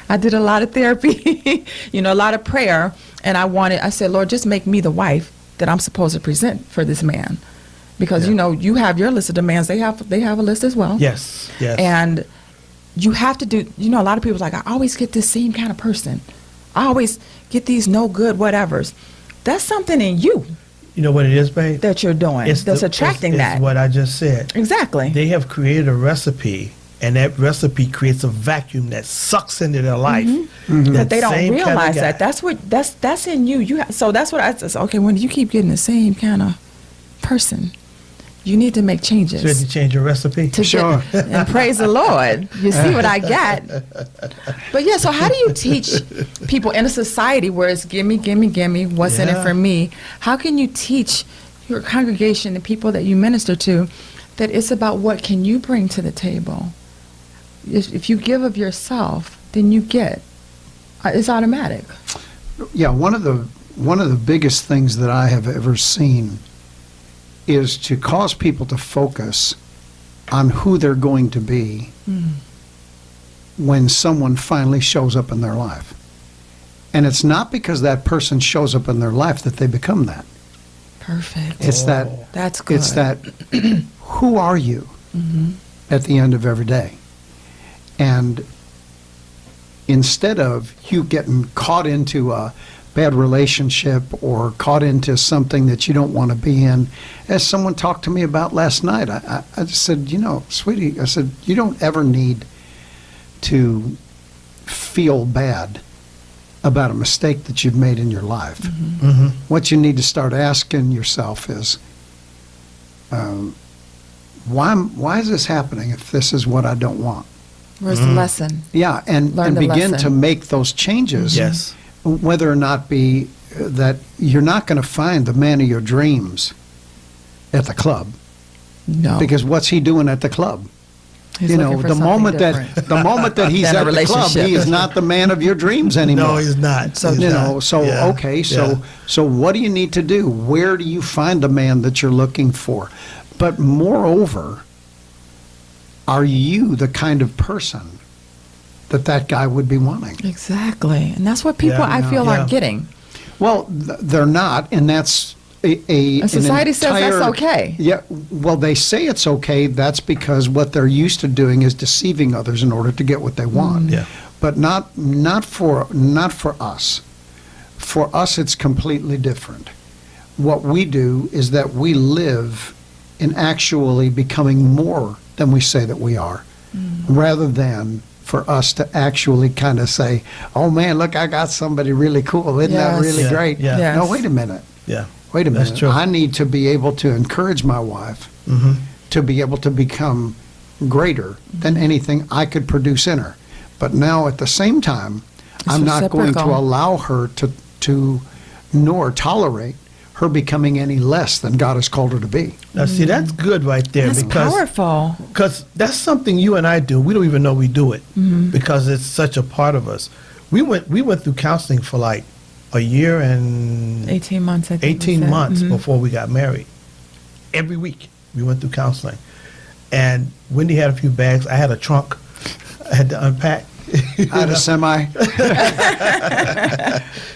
Speaker 4: I did a lot of therapy, a lot of prayer, and I said, Lord, just make me the wife that I'm supposed to present for this man, because you have your list of demands. They have a list as well.
Speaker 2: Yes.
Speaker 4: And you have to do. A lot of people's like, I always get this same kind of person. I always get these no good whatevers. That's something in you.
Speaker 2: You know what it is, babe?
Speaker 4: That you're doing. That's attracting that.
Speaker 2: It's what I just said.
Speaker 4: Exactly.
Speaker 2: They have created a recipe, and that recipe creates a vacuum that sucks into their life.
Speaker 4: But they don't realize that. That's in you. So that's what I said. Okay, when you keep getting the same kind of person, you need to make changes.
Speaker 2: So you have to change your recipe.
Speaker 4: And praise the Lord. You see what I got. But so how do you teach people in a society where it's gimme, what's in it for me? How can you teach your congregation, the people that you minister to, that it's about what can you bring to the table? If you give of yourself, then you get It's automatic.
Speaker 3: Yeah, one of the biggest things that I have ever seen is to cause people to focus on who they're going to be when someone finally shows up in their life. And it's not because that person shows up in their life that they become that.
Speaker 4: Perfect.
Speaker 3: It's
Speaker 4: That's good.
Speaker 3: It's that who are you at the end of every day? And instead of you getting caught into a bad relationship or caught into something that you don't want to be in, as someone talked to me about last night, I just said, sweetie, I said, you don't ever need to feel bad about a mistake that you've made in your life. What you need to start asking yourself is, why is this happening if this is what I don't want?
Speaker 4: Where's the lesson?
Speaker 3: Yeah, and
Speaker 4: Learn the
Speaker 3: begin
Speaker 4: lesson.
Speaker 3: to make those changes.
Speaker 2: Yes.
Speaker 3: Whether or not be that you're not going to find the man of your dreams at the club,
Speaker 4: No.
Speaker 3: because what's he doing at the club?
Speaker 4: He's
Speaker 3: You
Speaker 4: looking
Speaker 3: know,
Speaker 4: for
Speaker 3: the
Speaker 4: something
Speaker 3: moment
Speaker 4: different.
Speaker 3: that the moment that he's
Speaker 4: Than a
Speaker 3: at the club,
Speaker 4: relationship.
Speaker 3: he is not the man of your dreams anymore.
Speaker 2: No, he's not.
Speaker 3: So
Speaker 2: He's not. Yeah.
Speaker 3: Okay, so
Speaker 2: Yeah.
Speaker 3: so what do you need to do? Where do you find the man that you're looking for? But moreover, are you the kind of person that guy would be wanting?
Speaker 4: Exactly. And that's what people,
Speaker 2: Yeah,
Speaker 4: I feel,
Speaker 2: yeah.
Speaker 4: aren't getting.
Speaker 3: Well, they're not, and that's
Speaker 4: And society says that's okay.
Speaker 3: Yeah, well, they say it's okay. That's because what they're used to doing is deceiving others in order to get what they want.
Speaker 2: Yeah.
Speaker 3: But not for us. For us, it's completely different. What we do is that we live in actually becoming more than we say that we are, rather than for us to actually kind of say, "Oh man, look, I got somebody really cool. Isn't that
Speaker 4: Yes.
Speaker 3: really
Speaker 2: Yeah,
Speaker 3: great?"
Speaker 2: yeah.
Speaker 4: Yes.
Speaker 3: No, wait a minute.
Speaker 2: Yeah.
Speaker 3: Wait a
Speaker 2: That's
Speaker 3: minute.
Speaker 2: true.
Speaker 3: I need to be able to encourage my wife to be able to become greater than anything I could produce in her. But now at the same time,
Speaker 4: It's
Speaker 3: I'm not going to
Speaker 4: reciprocal.
Speaker 3: allow her to nor tolerate her becoming any less than God has called her to be.
Speaker 2: Now, see, that's good right there
Speaker 4: That's
Speaker 2: because
Speaker 4: powerful.
Speaker 2: that's something you and I do. We don't even know we do it because it's such a part of us. We went through counseling for like a year and
Speaker 4: 18 months, I think.
Speaker 2: 18 months before we got married. Every week we went through counseling. And Wendy had a few bags. I had a trunk I had to unpack.
Speaker 3: I had a semi.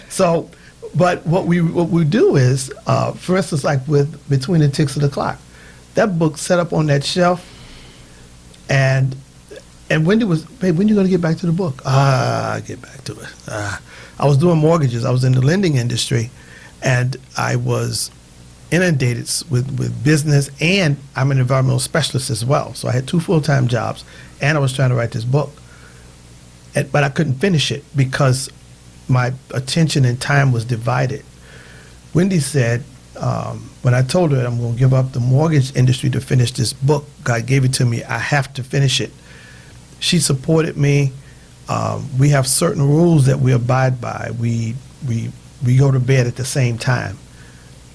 Speaker 2: So, but what we do is, for instance, like with Between the Ticks of the Clock, that book set up on that shelf, and Wendy was, babe, when you going to get back to the book? I'll get back to it. I was doing mortgages. I was in the lending industry, and I was inundated with business, and I'm an environmental specialist as well. So I had 2 full-time jobs, and I was trying to write this book. But I couldn't finish it because my attention and time was divided. Wendy said, when I told her I'm going to give up the mortgage industry to finish this book, God gave it to me, I have to finish it. She supported me. We have certain rules that we abide by. We go to bed at the same time.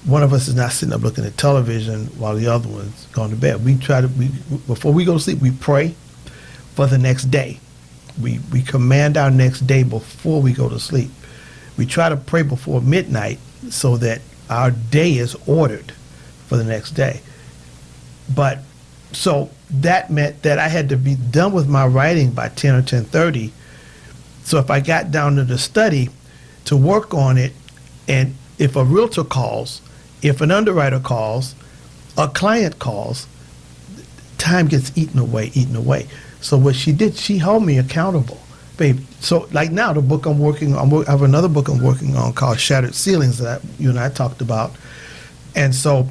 Speaker 2: One of us is not sitting up looking at television while the other one's going to bed. Before we go to sleep, we pray for the next day. We command our next day before we go to sleep. We try to pray before midnight so that our day is ordered for the next day. But so that meant that I had to be done with my writing by 10 or 10:30. So if I got down to the study to work on it, and if a realtor calls, if an underwriter calls, a client calls, time gets eaten away. So what she did, she held me accountable, babe. So like now, the book I'm working on, I have another book I'm working on called Shattered Ceilings that you and I talked about. And so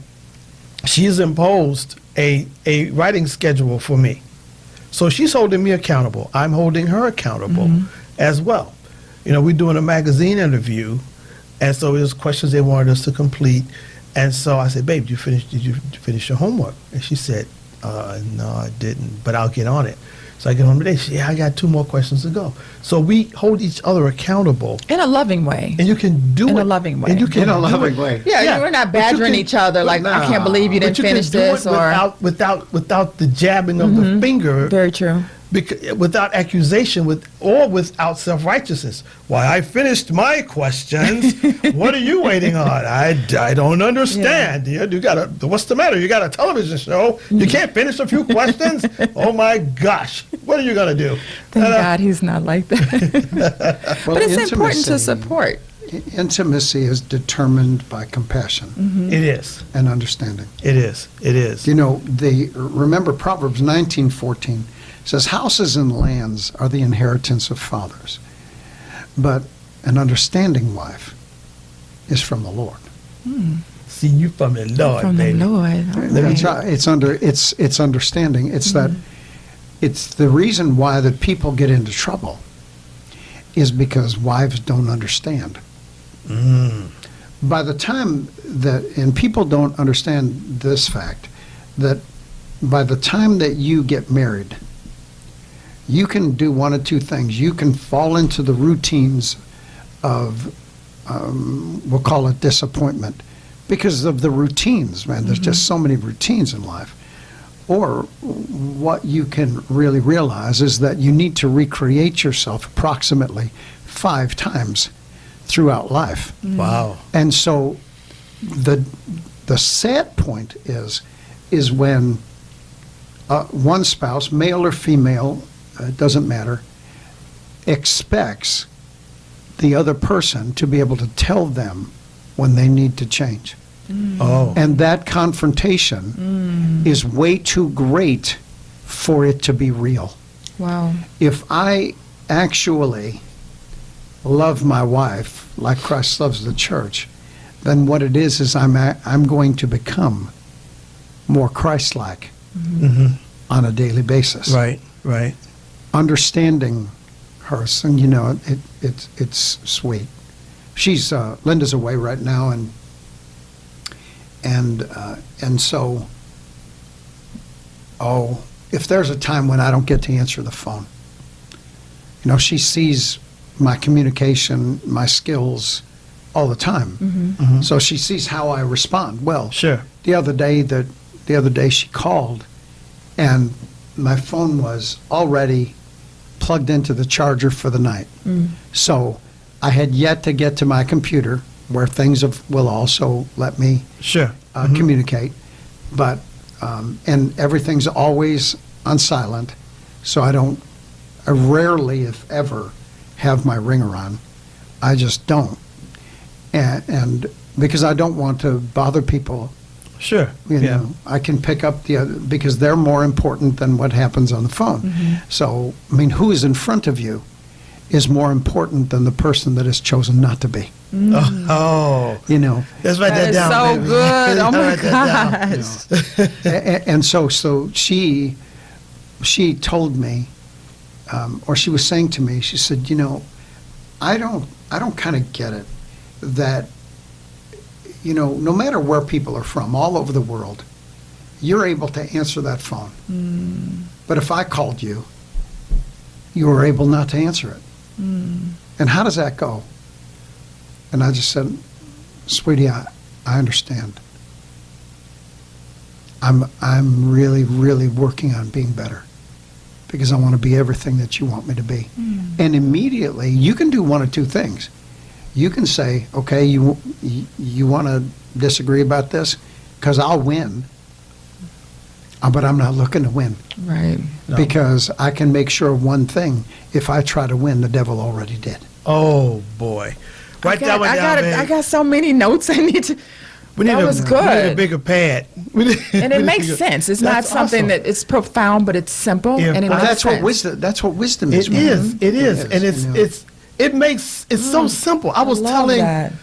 Speaker 2: she's imposed a writing schedule for me. So she's holding me accountable. I'm holding her accountable as well. We're doing a magazine interview, and so there's questions they wanted us to complete. And so I said, babe, did you finish your homework? And she said, no, I didn't, but I'll get on it. So I get home today. She said, yeah, I got 2 more questions to go. So we hold each other accountable.
Speaker 4: In a loving way.
Speaker 2: And you can do it.
Speaker 4: In a loving way.
Speaker 2: And you can
Speaker 3: In a
Speaker 2: do
Speaker 3: loving
Speaker 2: it.
Speaker 3: way.
Speaker 4: Yeah, we're not
Speaker 2: but you
Speaker 4: badgering
Speaker 2: can-
Speaker 4: each other like, I can't believe you
Speaker 2: but
Speaker 4: didn't
Speaker 2: you can
Speaker 4: finish
Speaker 2: do
Speaker 4: this.
Speaker 2: it without the jabbing of the finger.
Speaker 4: Very true.
Speaker 2: without accusation, or without self-righteousness. Why, I finished my questions. What are you waiting on? I don't understand. Yeah. You got what's the matter? You got a television show. You can't finish a few questions? Oh my gosh. What are you going to do?
Speaker 4: Thank God he's not like that.
Speaker 3: Well,
Speaker 4: but it's important to support.
Speaker 3: Intimacy is determined by compassion.
Speaker 2: It is.
Speaker 3: And understanding.
Speaker 2: It is. It is.
Speaker 3: You know, remember Proverbs 19:14 says, houses and lands are the inheritance of fathers, but an understanding wife is from the Lord.
Speaker 2: See, you from the Lord,
Speaker 4: From
Speaker 2: baby.
Speaker 4: the Lord.
Speaker 3: That's right. It's understanding. It's that it's the reason why that people get into trouble is because wives don't understand. By the time and people don't understand this fact, that by the time that you get married, you can do one of two things. You can fall into the routines of, we'll call it disappointment, because of the routines, man. There's just so many routines in life. Or what you can really realize is that you need to recreate yourself approximately 5 times throughout life.
Speaker 2: Wow.
Speaker 3: And so the sad point is when one spouse, male or female, it doesn't matter, expects the other person to be able to tell them when they need to change.
Speaker 2: Oh.
Speaker 3: And that confrontation is way too great for it to be real.
Speaker 4: Wow.
Speaker 3: If I actually love my wife like Christ loves the church, then what it is I'm going to become more Christ-like on a daily basis.
Speaker 2: Right. Right.
Speaker 3: Understanding her, and you know, it's sweet. She's Linda's away right now, and so, if there's a time when I don't get to answer the phone, you know, she sees my communication, my skills all the time. So she sees how I respond. Well,
Speaker 2: Sure.
Speaker 3: the other day she called, and my phone was already plugged into the charger for the night. So I had yet to get to my computer where things will also let me
Speaker 2: Sure.
Speaker 3: communicate, but and everything's always on silent, so I rarely, if ever, have my ringer on. I just don't, and because I don't want to bother people.
Speaker 2: Sure.
Speaker 3: You know, I can pick up the other because they're more important than what happens on the phone. So, I mean, who is in front of you is more important than the person that is chosen not to be.
Speaker 2: Oh.
Speaker 3: You know,
Speaker 2: Let's write that
Speaker 4: That is
Speaker 2: down.
Speaker 4: so
Speaker 2: baby.
Speaker 4: good. Oh my
Speaker 2: Write that down.
Speaker 4: gosh.
Speaker 3: and so she told me, or she was saying to me, she said, you know, I don't kind of get it that, you know, no matter where people are from, all over the world, you're able to answer that phone. But if I called you, you were able not to answer it. And how does that go? And I just said, sweetie, I understand. I'm really, really working on being better because I want to be everything that you want me to be. And immediately, you can do one of two things. You can say, okay, you want to disagree about this? Because I'll win. But I'm not looking to win.
Speaker 4: Right.
Speaker 2: No.
Speaker 3: Because I can make sure of one thing. If I try to win, the devil already did.
Speaker 2: Oh, boy. Write that one down, baby.
Speaker 4: I got so many notes I need to.
Speaker 2: We need
Speaker 4: that was good.
Speaker 2: We need a bigger pad.
Speaker 4: And it makes sense. It's not something that it's profound, but it's simple,
Speaker 2: Yeah,
Speaker 4: and it
Speaker 2: but
Speaker 4: makes
Speaker 3: That's
Speaker 4: sense.
Speaker 3: what wisdom is.
Speaker 2: It
Speaker 3: man.
Speaker 2: is. It is. And
Speaker 3: you know.
Speaker 2: it's so simple. I was
Speaker 4: love
Speaker 2: telling,
Speaker 4: that.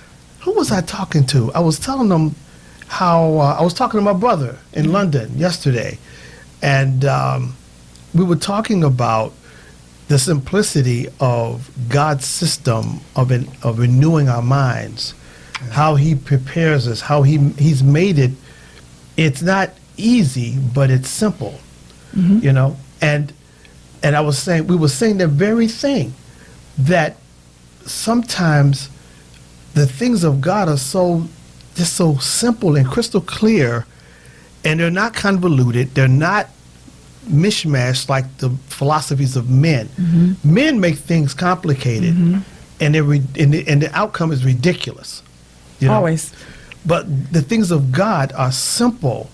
Speaker 2: who was I talking to? I was telling them how, I was talking to my brother in London yesterday. And we were talking about the simplicity of God's system of renewing our minds, how He prepares us, how He's made it. It's not easy, but it's simple, you know. And I was saying, we were saying the very thing that sometimes the things of God are just so simple and crystal clear, and they're not convoluted. They're not mishmash like the philosophies of men. Men make things complicated, and the outcome is ridiculous. You know?
Speaker 4: Always.
Speaker 2: But the things of God are simple,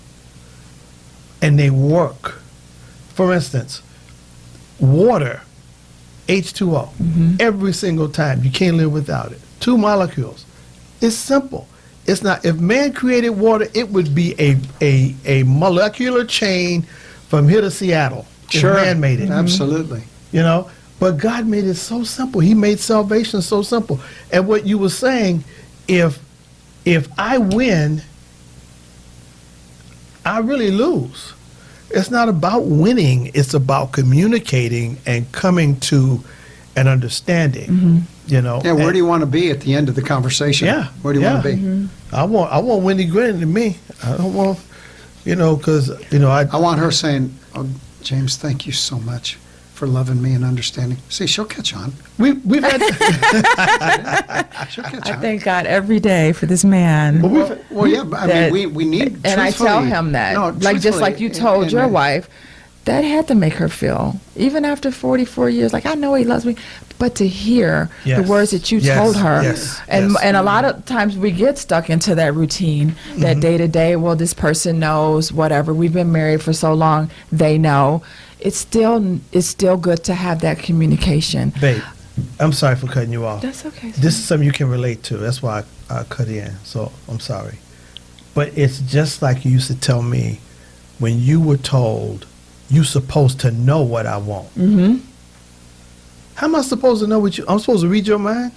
Speaker 2: and they work. For instance, water, H2O, every single time. You can't live without it. 2 molecules. It's simple. It's not. If man created water, it would be a molecular chain from here to Seattle. If man made it.
Speaker 3: Absolutely.
Speaker 2: You know, but God made it so simple. He made salvation so simple. And what you were saying, if I win, I really lose. It's not about winning. It's about communicating and coming to an understanding. You know.
Speaker 3: Yeah, where do you want to be at the end of the conversation?
Speaker 2: Yeah.
Speaker 3: Where do you want to be?
Speaker 2: I want Wendy grinning to me. I don't want, because
Speaker 3: I want her saying, "Oh, James, thank you so much for loving me and understanding." See, she'll catch on.
Speaker 2: we've had
Speaker 3: She'll catch
Speaker 4: I
Speaker 3: on.
Speaker 4: thank God every day for this man.
Speaker 3: Well, yeah, but I mean, we need.
Speaker 4: And I tell
Speaker 3: truthfully-
Speaker 4: him that,
Speaker 3: No,
Speaker 4: like just like you told
Speaker 3: and-
Speaker 4: your wife, that had to make her feel, even after 44 years, like I know he loves me, but to hear
Speaker 2: Yes.
Speaker 4: the words that you
Speaker 2: Yes.
Speaker 4: told her,
Speaker 2: Yes.
Speaker 4: and
Speaker 2: Yes.
Speaker 4: and a lot of times we get stuck into that routine, that day to day. Well, this person knows, whatever. We've been married for so long, they know. It's still good to have that communication.
Speaker 2: Babe, I'm sorry for cutting you off.
Speaker 4: That's okay.
Speaker 2: This is something you can relate to. That's why I cut in. So I'm sorry. But it's just like you used to tell me when you were told you're supposed to know what I want. How am I supposed to know what I'm supposed to read your mind?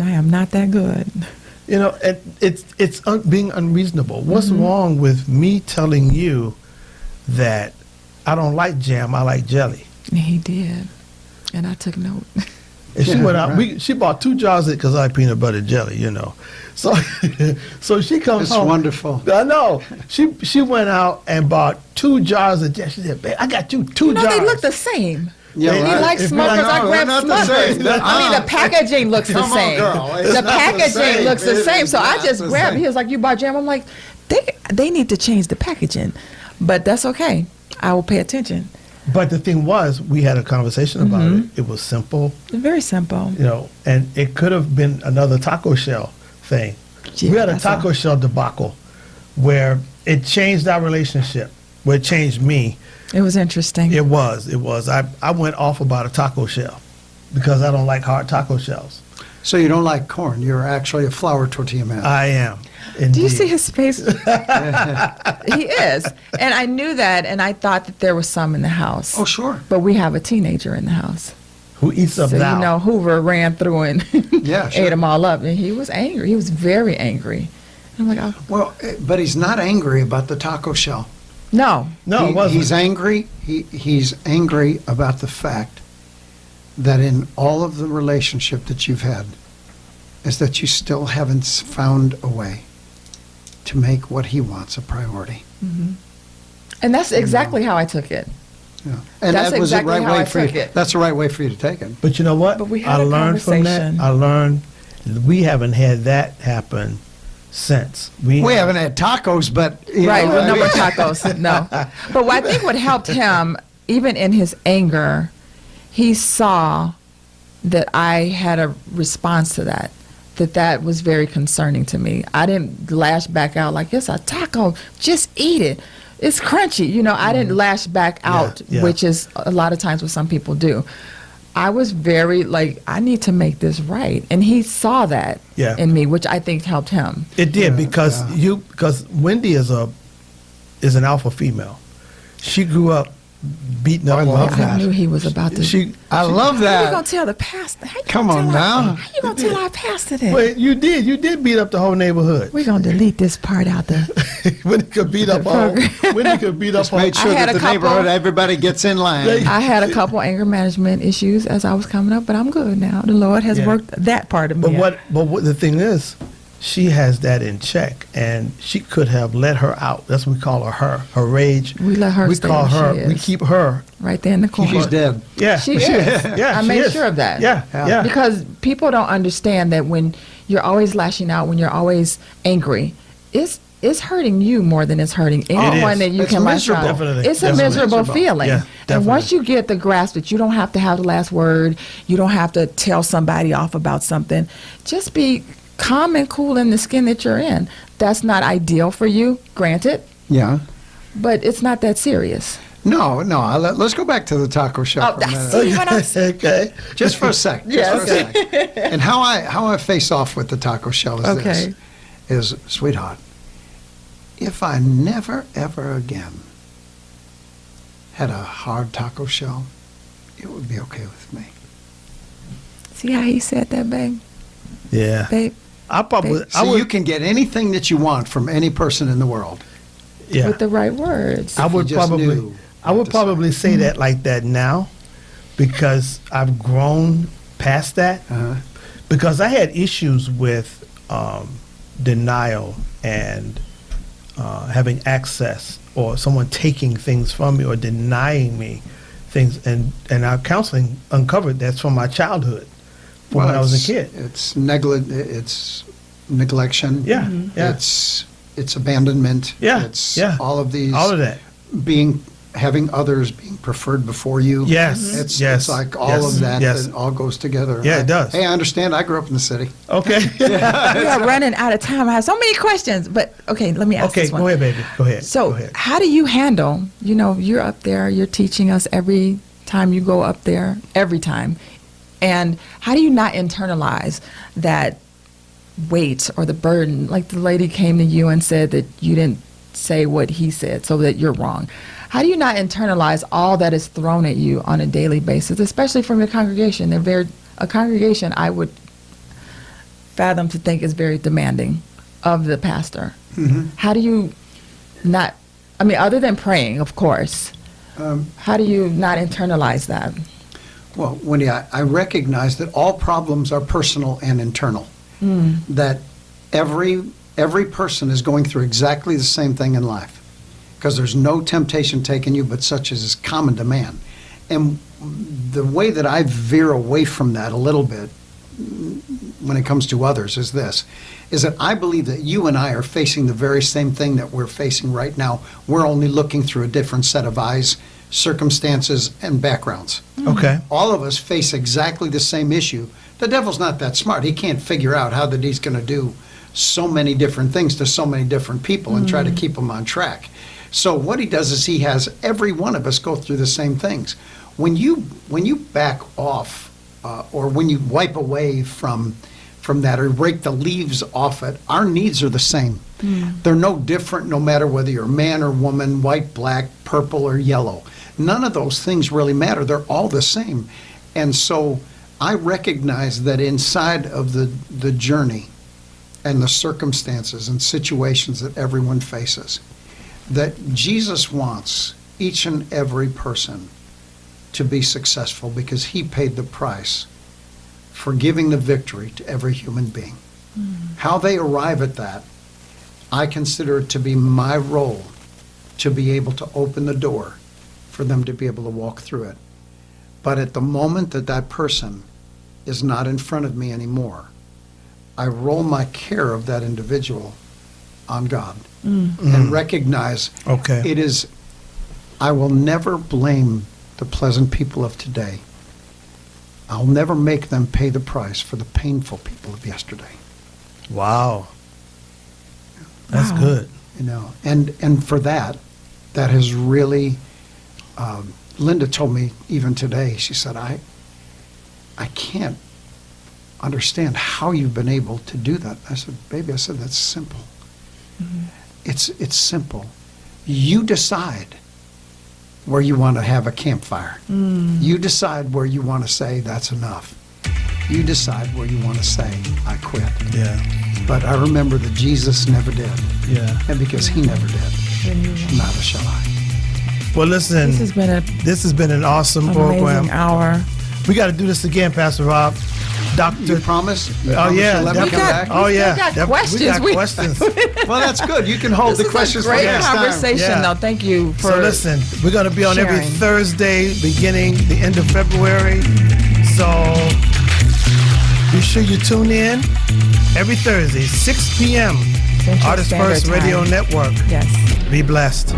Speaker 4: I am not that good.
Speaker 2: And it's being unreasonable. What's wrong with me telling you that I don't like jam, I like jelly?
Speaker 4: And he did, and I took note.
Speaker 2: And she
Speaker 3: Yeah,
Speaker 2: went out.
Speaker 3: right.
Speaker 2: She bought 2 jars of it because I like peanut butter jelly, So, so she comes
Speaker 3: It's
Speaker 2: home.
Speaker 3: wonderful.
Speaker 2: I know. She went out and bought 2 jars of jelly. She said, "Babe, I got you 2 jars."
Speaker 4: They look the same.
Speaker 3: Yeah,
Speaker 2: They
Speaker 3: right.
Speaker 4: He likes
Speaker 2: If you
Speaker 4: Smuckers.
Speaker 2: like-
Speaker 4: I
Speaker 3: No,
Speaker 4: grab
Speaker 3: they're not the
Speaker 4: Smuckers.
Speaker 3: same.
Speaker 4: I mean, the packaging looks the
Speaker 3: Come on,
Speaker 4: same.
Speaker 3: girl. It's
Speaker 4: The
Speaker 3: not the
Speaker 4: packaging
Speaker 3: same.
Speaker 4: looks the
Speaker 3: It
Speaker 4: same.
Speaker 3: is
Speaker 4: So I
Speaker 3: not
Speaker 4: just
Speaker 3: the
Speaker 4: grabbed it.
Speaker 3: same.
Speaker 4: He was like, "You bought jam?" I'm like, "They need to change the packaging," but that's okay. I will pay attention.
Speaker 2: But the thing was, we had a conversation about it. It was simple,
Speaker 4: Very simple.
Speaker 2: and it could have been another taco shell thing.
Speaker 4: Yeah,
Speaker 2: We had a
Speaker 4: that's
Speaker 2: taco
Speaker 4: all.
Speaker 2: shell debacle where it changed our relationship, where it changed me.
Speaker 4: It was interesting.
Speaker 2: It was. I went off about a taco shell because I don't like hard taco shells.
Speaker 3: So you don't like corn. You're actually a flour tortilla man.
Speaker 2: I am.
Speaker 4: Do you
Speaker 2: indeed.
Speaker 4: see his face? He is. And I knew that, and I thought that there was some in the house.
Speaker 3: Oh, sure.
Speaker 4: But we have a teenager in the house.
Speaker 2: Who eats up
Speaker 4: So,
Speaker 2: now?
Speaker 4: Hoover ran through and
Speaker 3: Yeah, sure.
Speaker 4: ate them all up. And he was angry. He was very angry. I'm like, oh,
Speaker 3: Well, but he's not angry about the taco shell.
Speaker 4: no.
Speaker 2: No, it wasn't.
Speaker 3: He's angry. He's angry about the fact that in all of the relationship that you've had, is that you still haven't found a way to make what he wants a priority.
Speaker 4: And that's exactly how I took it.
Speaker 3: Yeah. And
Speaker 4: That's
Speaker 3: that was
Speaker 4: exactly
Speaker 3: the right
Speaker 4: how
Speaker 3: way
Speaker 4: I
Speaker 3: for you.
Speaker 4: took it.
Speaker 3: That's the right way for you to take it.
Speaker 2: But you know what?
Speaker 4: But we had
Speaker 2: I
Speaker 4: a
Speaker 2: learned from that.
Speaker 4: conversation.
Speaker 2: I learned we haven't had that happen since.
Speaker 3: We haven't had tacos, but you
Speaker 4: Right,
Speaker 3: know,
Speaker 4: with
Speaker 3: I
Speaker 4: no
Speaker 3: mean-
Speaker 4: more tacos. No. But I think what helped him, even in his anger, he saw that I had a response to that. That was very concerning to me. I didn't lash back out like, it's a taco, just eat it. It's crunchy. I didn't lash back out,
Speaker 2: yeah.
Speaker 4: which is a lot of times what some people do. I was very like, I need to make this right. And he saw that
Speaker 2: Yeah.
Speaker 4: in me, which I think helped him.
Speaker 2: It did
Speaker 3: Yeah,
Speaker 2: because Wendy is an alpha female. She grew up beating up
Speaker 3: I
Speaker 2: on
Speaker 3: love
Speaker 2: her.
Speaker 3: that.
Speaker 4: I knew he was about to.
Speaker 3: I love
Speaker 4: How you
Speaker 3: that.
Speaker 4: gonna tell the pastor? How you
Speaker 3: Come
Speaker 4: gonna
Speaker 3: on
Speaker 4: tell
Speaker 3: now.
Speaker 4: How you gonna tell our pastor that?
Speaker 2: Well, you did beat up the whole neighborhood.
Speaker 4: We're gonna delete this part out there.
Speaker 2: Wendy could beat up all. Wendy could beat up
Speaker 3: Just
Speaker 2: all.
Speaker 3: made sure
Speaker 4: I had
Speaker 3: that
Speaker 4: a
Speaker 3: the
Speaker 4: couple-
Speaker 3: neighborhood, everybody gets in line.
Speaker 2: They-
Speaker 4: I had a couple anger management issues as I was coming up, but I'm good now. The Lord has
Speaker 2: Yeah.
Speaker 4: worked that part of me.
Speaker 2: But
Speaker 4: out.
Speaker 2: what the thing is, she has that in check, and she could have let her out. That's what we call her rage.
Speaker 4: We let her
Speaker 2: We
Speaker 4: stay
Speaker 2: call
Speaker 4: where
Speaker 2: her.
Speaker 4: she
Speaker 2: We
Speaker 4: is.
Speaker 2: keep her.
Speaker 4: Right there in the corner.
Speaker 3: She's dead.
Speaker 2: Yeah,
Speaker 4: She is.
Speaker 2: Yeah,
Speaker 4: I
Speaker 2: she
Speaker 4: made
Speaker 2: is.
Speaker 4: sure of that.
Speaker 2: Yeah,
Speaker 3: Yeah.
Speaker 2: yeah.
Speaker 4: Because people don't understand that when you're always lashing out, when you're always angry, it's hurting you more than it's hurting anyone that you
Speaker 3: It's
Speaker 4: can
Speaker 3: miserable.
Speaker 2: Definitely.
Speaker 4: It's a
Speaker 2: Definitely.
Speaker 4: miserable feeling.
Speaker 2: Yeah,
Speaker 4: And
Speaker 2: definitely.
Speaker 4: once you get the grasp that you don't have to have the last word, you don't have to tell somebody off about something, just be calm and cool in the skin that you're in. That's not ideal for you, granted,
Speaker 3: Yeah.
Speaker 4: but it's not that serious.
Speaker 3: No. Let's go back to the taco shop for a minute.
Speaker 4: See what I'm saying?
Speaker 2: Okay.
Speaker 3: Just for a sec. And how I face off with the taco shell is
Speaker 4: Okay.
Speaker 3: this: sweetheart, if I never ever again had a hard taco shell, it would be okay with me.
Speaker 4: See how he said that, babe?
Speaker 2: Yeah.
Speaker 4: Babe,
Speaker 2: I probably.
Speaker 3: So you can get anything that you want from any person in the world.
Speaker 2: Yeah.
Speaker 4: with the right words.
Speaker 2: I would
Speaker 3: you just
Speaker 2: probably.
Speaker 3: knew
Speaker 2: I would
Speaker 3: what to say.
Speaker 2: probably say that like that now, because I've grown past that.
Speaker 3: Uh-huh.
Speaker 2: Because I had issues with denial and having access, or someone taking things from me or denying me things, and our counseling uncovered that's from my childhood, from when I was a kid.
Speaker 3: It's neglection.
Speaker 2: Yeah, yeah.
Speaker 3: It's abandonment.
Speaker 2: Yeah,
Speaker 3: It's
Speaker 2: yeah.
Speaker 3: all of these.
Speaker 2: All of that.
Speaker 3: Having others being preferred before you.
Speaker 2: Yes,
Speaker 3: It's
Speaker 2: yes,
Speaker 3: like all
Speaker 2: yes,
Speaker 3: of that.
Speaker 2: yes.
Speaker 3: That all goes together.
Speaker 2: Yeah, it does.
Speaker 3: Hey, I understand. I grew up in the city.
Speaker 2: Okay.
Speaker 4: We are running out of time. I have so many questions, but okay, let me ask
Speaker 2: Okay,
Speaker 4: this one.
Speaker 2: go ahead, baby. Go ahead.
Speaker 4: So,
Speaker 2: Go ahead.
Speaker 4: how do you handle, you're up there, you're teaching us every time you go up there, every time. And how do you not internalize that weight or the burden? Like the lady came to you and said that you didn't say what he said, so that you're wrong. How do you not internalize all that is thrown at you on a daily basis, especially from your congregation? A congregation I would fathom to think is very demanding of the pastor.
Speaker 3: Mm-hmm.
Speaker 4: How do you not, other than praying, of course, how do you not internalize that?
Speaker 3: Well, Wendy, I recognize that all problems are personal and internal. That every person is going through exactly the same thing in life, because there's no temptation taken you but such as is common to man. And the way that I veer away from that a little bit when it comes to others is that I believe that you and I are facing the very same thing that we're facing right now. We're only looking through a different set of eyes, circumstances, and backgrounds.
Speaker 2: Okay.
Speaker 3: All of us face exactly the same issue. The devil's not that smart. He can't figure out how that he's going to do so many different things to so many different people and try to keep them on track. So what he does is he has every one of us go through the same things. When you back off, or when you wipe away from that or rake the leaves off it, our needs are the same. They're no different no matter whether you're man or woman, white, black, purple, or yellow. None of those things really matter. They're all the same. And so I recognize that inside of the journey and the circumstances and situations that everyone faces, that Jesus wants each and every person to be successful because he paid the price for giving the victory to every human being. How they arrive at that, I consider it to be my role to be able to open the door for them to be able to walk through it. But at the moment that that person is not in front of me anymore, I roll my care of that individual on God and recognize
Speaker 2: Okay.
Speaker 3: it is, I will never blame the pleasant people of today. I'll never make them pay the price for the painful people of yesterday.
Speaker 2: Wow. That's
Speaker 4: Wow.
Speaker 2: good.
Speaker 3: And for that has really, Linda told me even today, she said, I can't understand how you've been able to do that. I said, baby, that's simple. It's simple. You decide where you want to have a campfire. You decide where you want to say that's enough. You decide where you want to say I quit.
Speaker 2: Yeah.
Speaker 3: But I remember that Jesus never did.
Speaker 2: Yeah.
Speaker 3: And because he never did, neither shall I.
Speaker 2: Well, listen,
Speaker 4: This has been
Speaker 2: an awesome
Speaker 4: amazing
Speaker 2: program.
Speaker 4: hour.
Speaker 2: We got to do this again, Pastor Rob.
Speaker 3: You
Speaker 2: Doctor.
Speaker 3: promise? You
Speaker 2: Oh
Speaker 3: promise
Speaker 2: yeah,
Speaker 3: you'll let me come back?
Speaker 2: Oh yeah,
Speaker 4: got
Speaker 2: Def-
Speaker 4: questions.
Speaker 2: We got
Speaker 4: We-
Speaker 2: questions.
Speaker 3: Well, that's good. You can hold
Speaker 4: This
Speaker 3: the questions
Speaker 4: is a
Speaker 3: for
Speaker 4: great
Speaker 3: next time.
Speaker 4: conversation,
Speaker 2: Yeah.
Speaker 4: though. Thank you for
Speaker 2: So listen, we're going to be on every
Speaker 4: sharing.
Speaker 2: Thursday, beginning the end of February. So be sure you tune in every Thursday, 6 p.m.
Speaker 4: Central
Speaker 2: Artist
Speaker 4: Standard
Speaker 2: First
Speaker 4: Time.
Speaker 2: Radio Network.
Speaker 4: Yes.
Speaker 2: Be blessed.